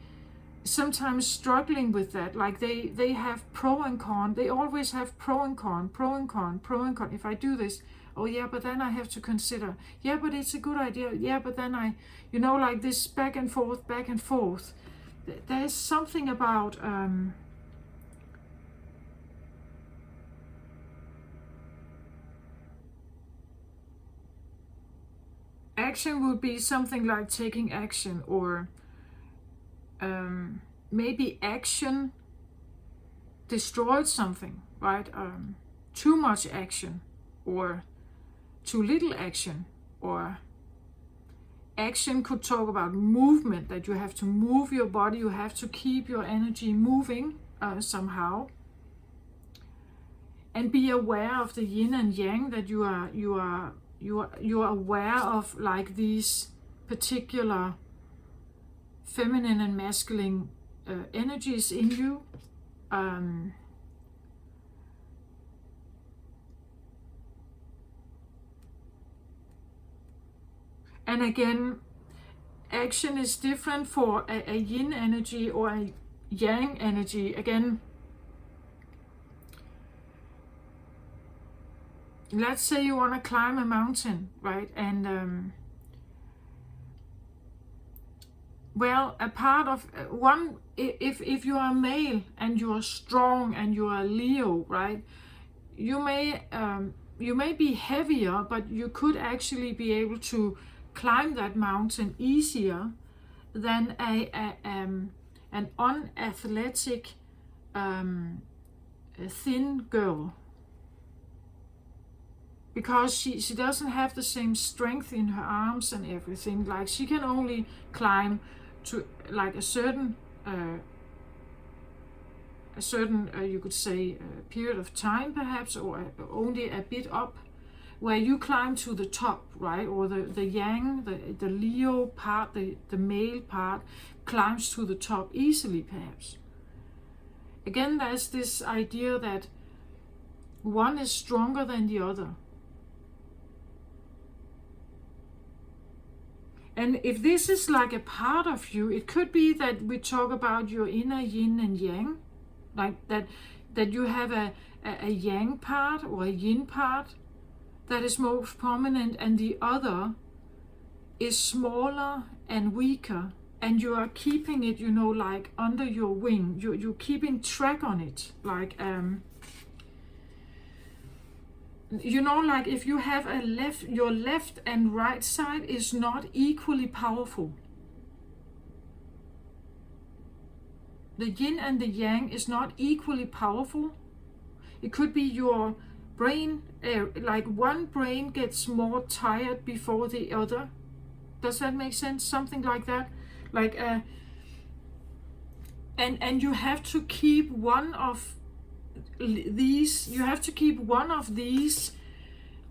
A: sometimes struggling with that. Like they have pro and con. They always have pro and con, pro and con, pro and con. If I do this, oh yeah, but then I have to consider. Yeah, but it's a good idea. Yeah, but then like this back and forth, back and forth. there's something about action would be something like taking action, or maybe action destroyed something, right? Too much action, or too little action, or action could talk about movement, that you have to move your body, you have to keep your energy moving somehow, and be aware of the yin and yang, that you are aware of like these particular feminine and masculine energies in you. And again, action is different for a yin energy or a yang energy. Again, let's say you want to climb a mountain, right? And well, a part of one, if you are male and you are strong and you are Leo, right? You may be heavier, but you could actually be able to climb that mountain easier than an unathletic, thin girl, because she doesn't have the same strength in her arms and everything. Like, she can only climb to like a certain you could say period of time, perhaps, or only a bit up, where you climb to the top, right? Or the yang, the Leo part, the male part, climbs to the top easily, perhaps. Again, there's this idea that one is stronger than the other. And if this is like a part of you, it could be that we talk about your inner yin and yang, like that you have a yang part or a yin part that is most prominent, and the other is smaller and weaker, and you are keeping it, like under your wing. You're keeping track on it, like like if you have your left and right side is not equally powerful. The yin and the yang is not equally powerful. It could be your brain, like one brain gets more tired before the other. Does that make sense? Something like that. Like and you have to keep one of these. You have to keep one of these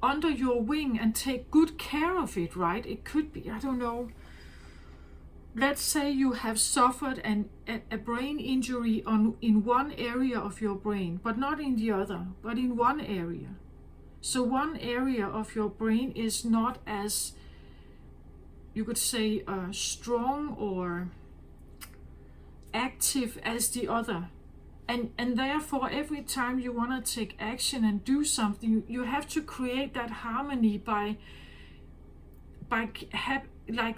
A: under your wing and take good care of it, right? It could be, I don't know. Let's say you have suffered a brain injury in one area of your brain, but not in the other, but in one area. So one area of your brain is not as, you could say, strong or active as the other. And therefore, every time you want to take action and do something, you have to create that harmony by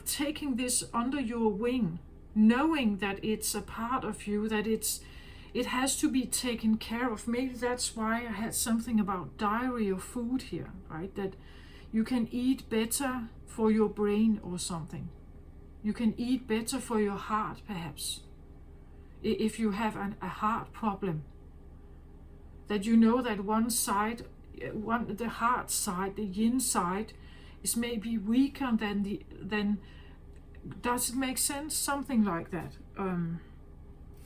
A: taking this under your wing, knowing that it's a part of you, that it has to be taken care of. Maybe that's why I had something about diary of food here, right? That you can eat better for your brain or something. You can eat better for your heart, perhaps. If you have a heart problem, that that one side, the heart side, the yin side, is maybe weaker than. Does it make sense? Something like that.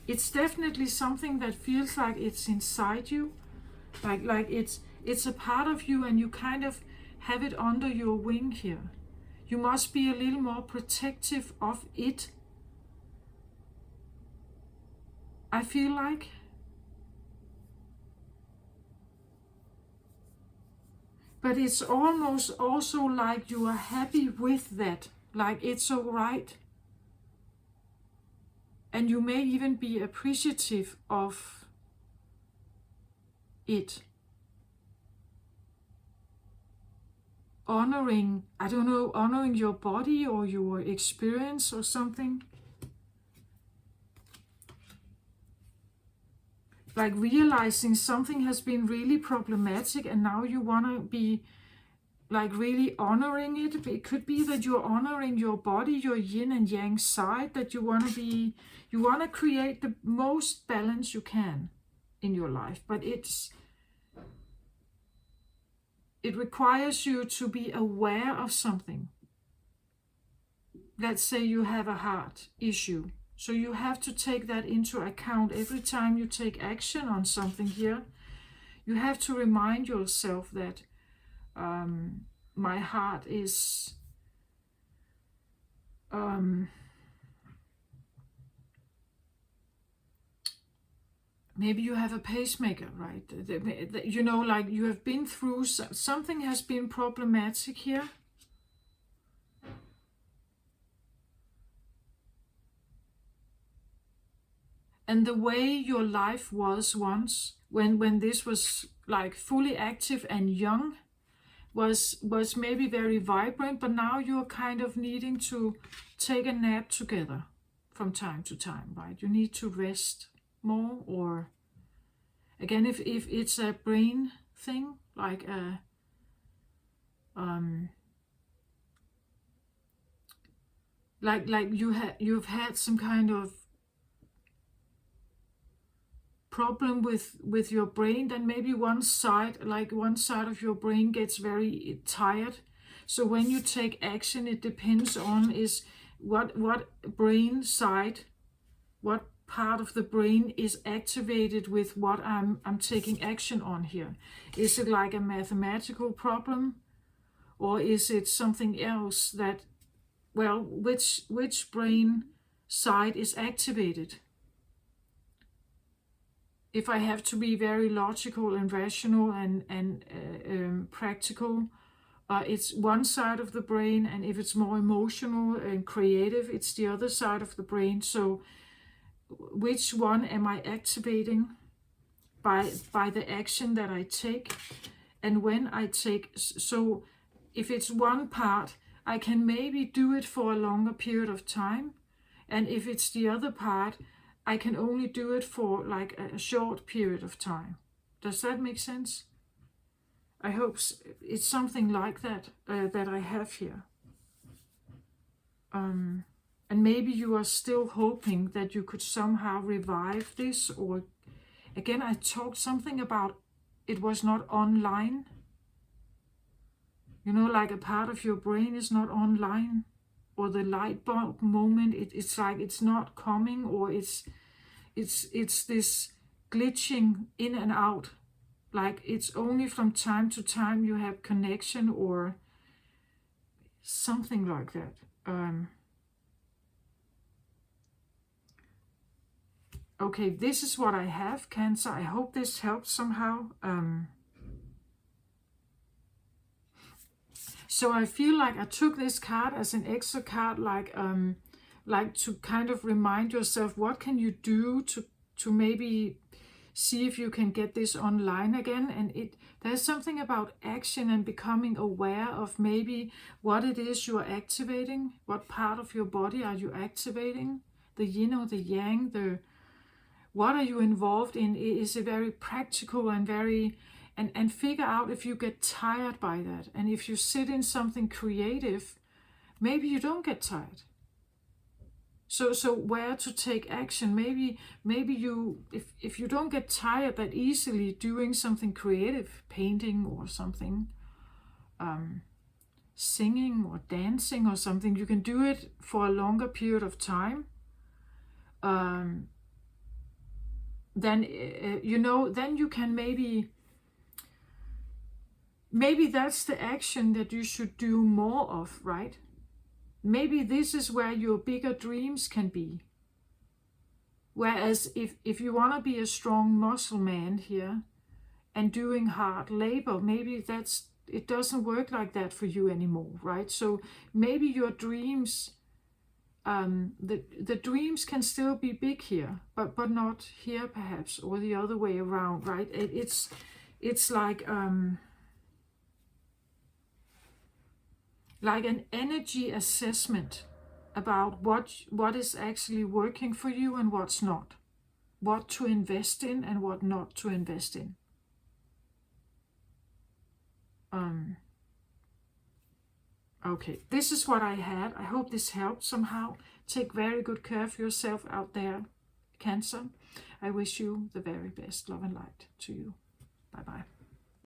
A: It's definitely something that feels like it's inside you, like it's a part of you, and you kind of have it under your wing here. You must be a little more protective of it, I feel like. But it's almost also like you are happy with that, like it's all right. And you may even be appreciative of it. Honoring, I don't know, honoring your body or your experience or something. like realizing something has been really problematic, and now you want to be like really honoring it. It could be that you're honoring your body, your yin and yang side, that you want to create the most balance you can in your life, but it requires you to be aware of something. Let's say you have a heart issue, so you have to take that into account every time you take action on something here. You have to remind yourself that my heart is maybe you have a pacemaker, right? You know, like you have been through something has been problematic here. And the way your life was once, when this was like fully active and young, was maybe very vibrant, but now you're kind of needing to take a nap together from time to time, right? You need to rest more, or again, if it's a brain thing, like a like you've had some kind of problem with your brain, then maybe one side of your brain gets very tired. So when you take action, it depends on is what brain side, what part of the brain is activated with what I'm taking action on here. Is it like a mathematical problem, or is it something else that, well, which brain side is activated? If I have to be very logical and rational and practical, it's one side of the brain, and if it's more emotional and creative, it's the other side of the brain. So which one am I activating by the action that I take? And when I take, so if it's one part, I can maybe do it for a longer period of time, and if it's the other part, I can only do it for like a short period of time. Does that make sense? I hope it's something like that that I have here. And maybe you are still hoping that you could somehow revive this, or again, I talked something about it was not online. You know, like a part of your brain is not online, or the light bulb moment, it's like it's not coming, or it's this glitching in and out, like it's only from time to time you have connection or something like that. Okay, this is what I have, Cancer. I hope this helps somehow. So I feel like I took this card as an extra card, like to kind of remind yourself, what can you do to maybe see if you can get this online again. And there's something about action and becoming aware of maybe what it is you are activating. What part of your body are you activating? The yin or the yang, what are you involved in? Is it very practical and very and figure out if you get tired by that. And if you sit in something creative, maybe you don't get tired. So where to take action? Maybe you, if you don't get tired that easily doing something creative, painting or something, singing or dancing or something, you can do it for a longer period of time. Then then you can maybe that's the action that you should do more of, right? Maybe this is where your bigger dreams can be. Whereas if you want to be a strong muscle man here and doing hard labor, maybe it doesn't work like that for you anymore, right? So maybe your dreams, the dreams can still be big here, but not here perhaps, or the other way around, right? It's like an energy assessment about what is actually working for you and what's not. what to invest in and what not to invest in. Okay, this is what I had. I hope this helped somehow. Take very good care of yourself out there, Cancer. I wish you the very best. Love and light to you. Bye-bye.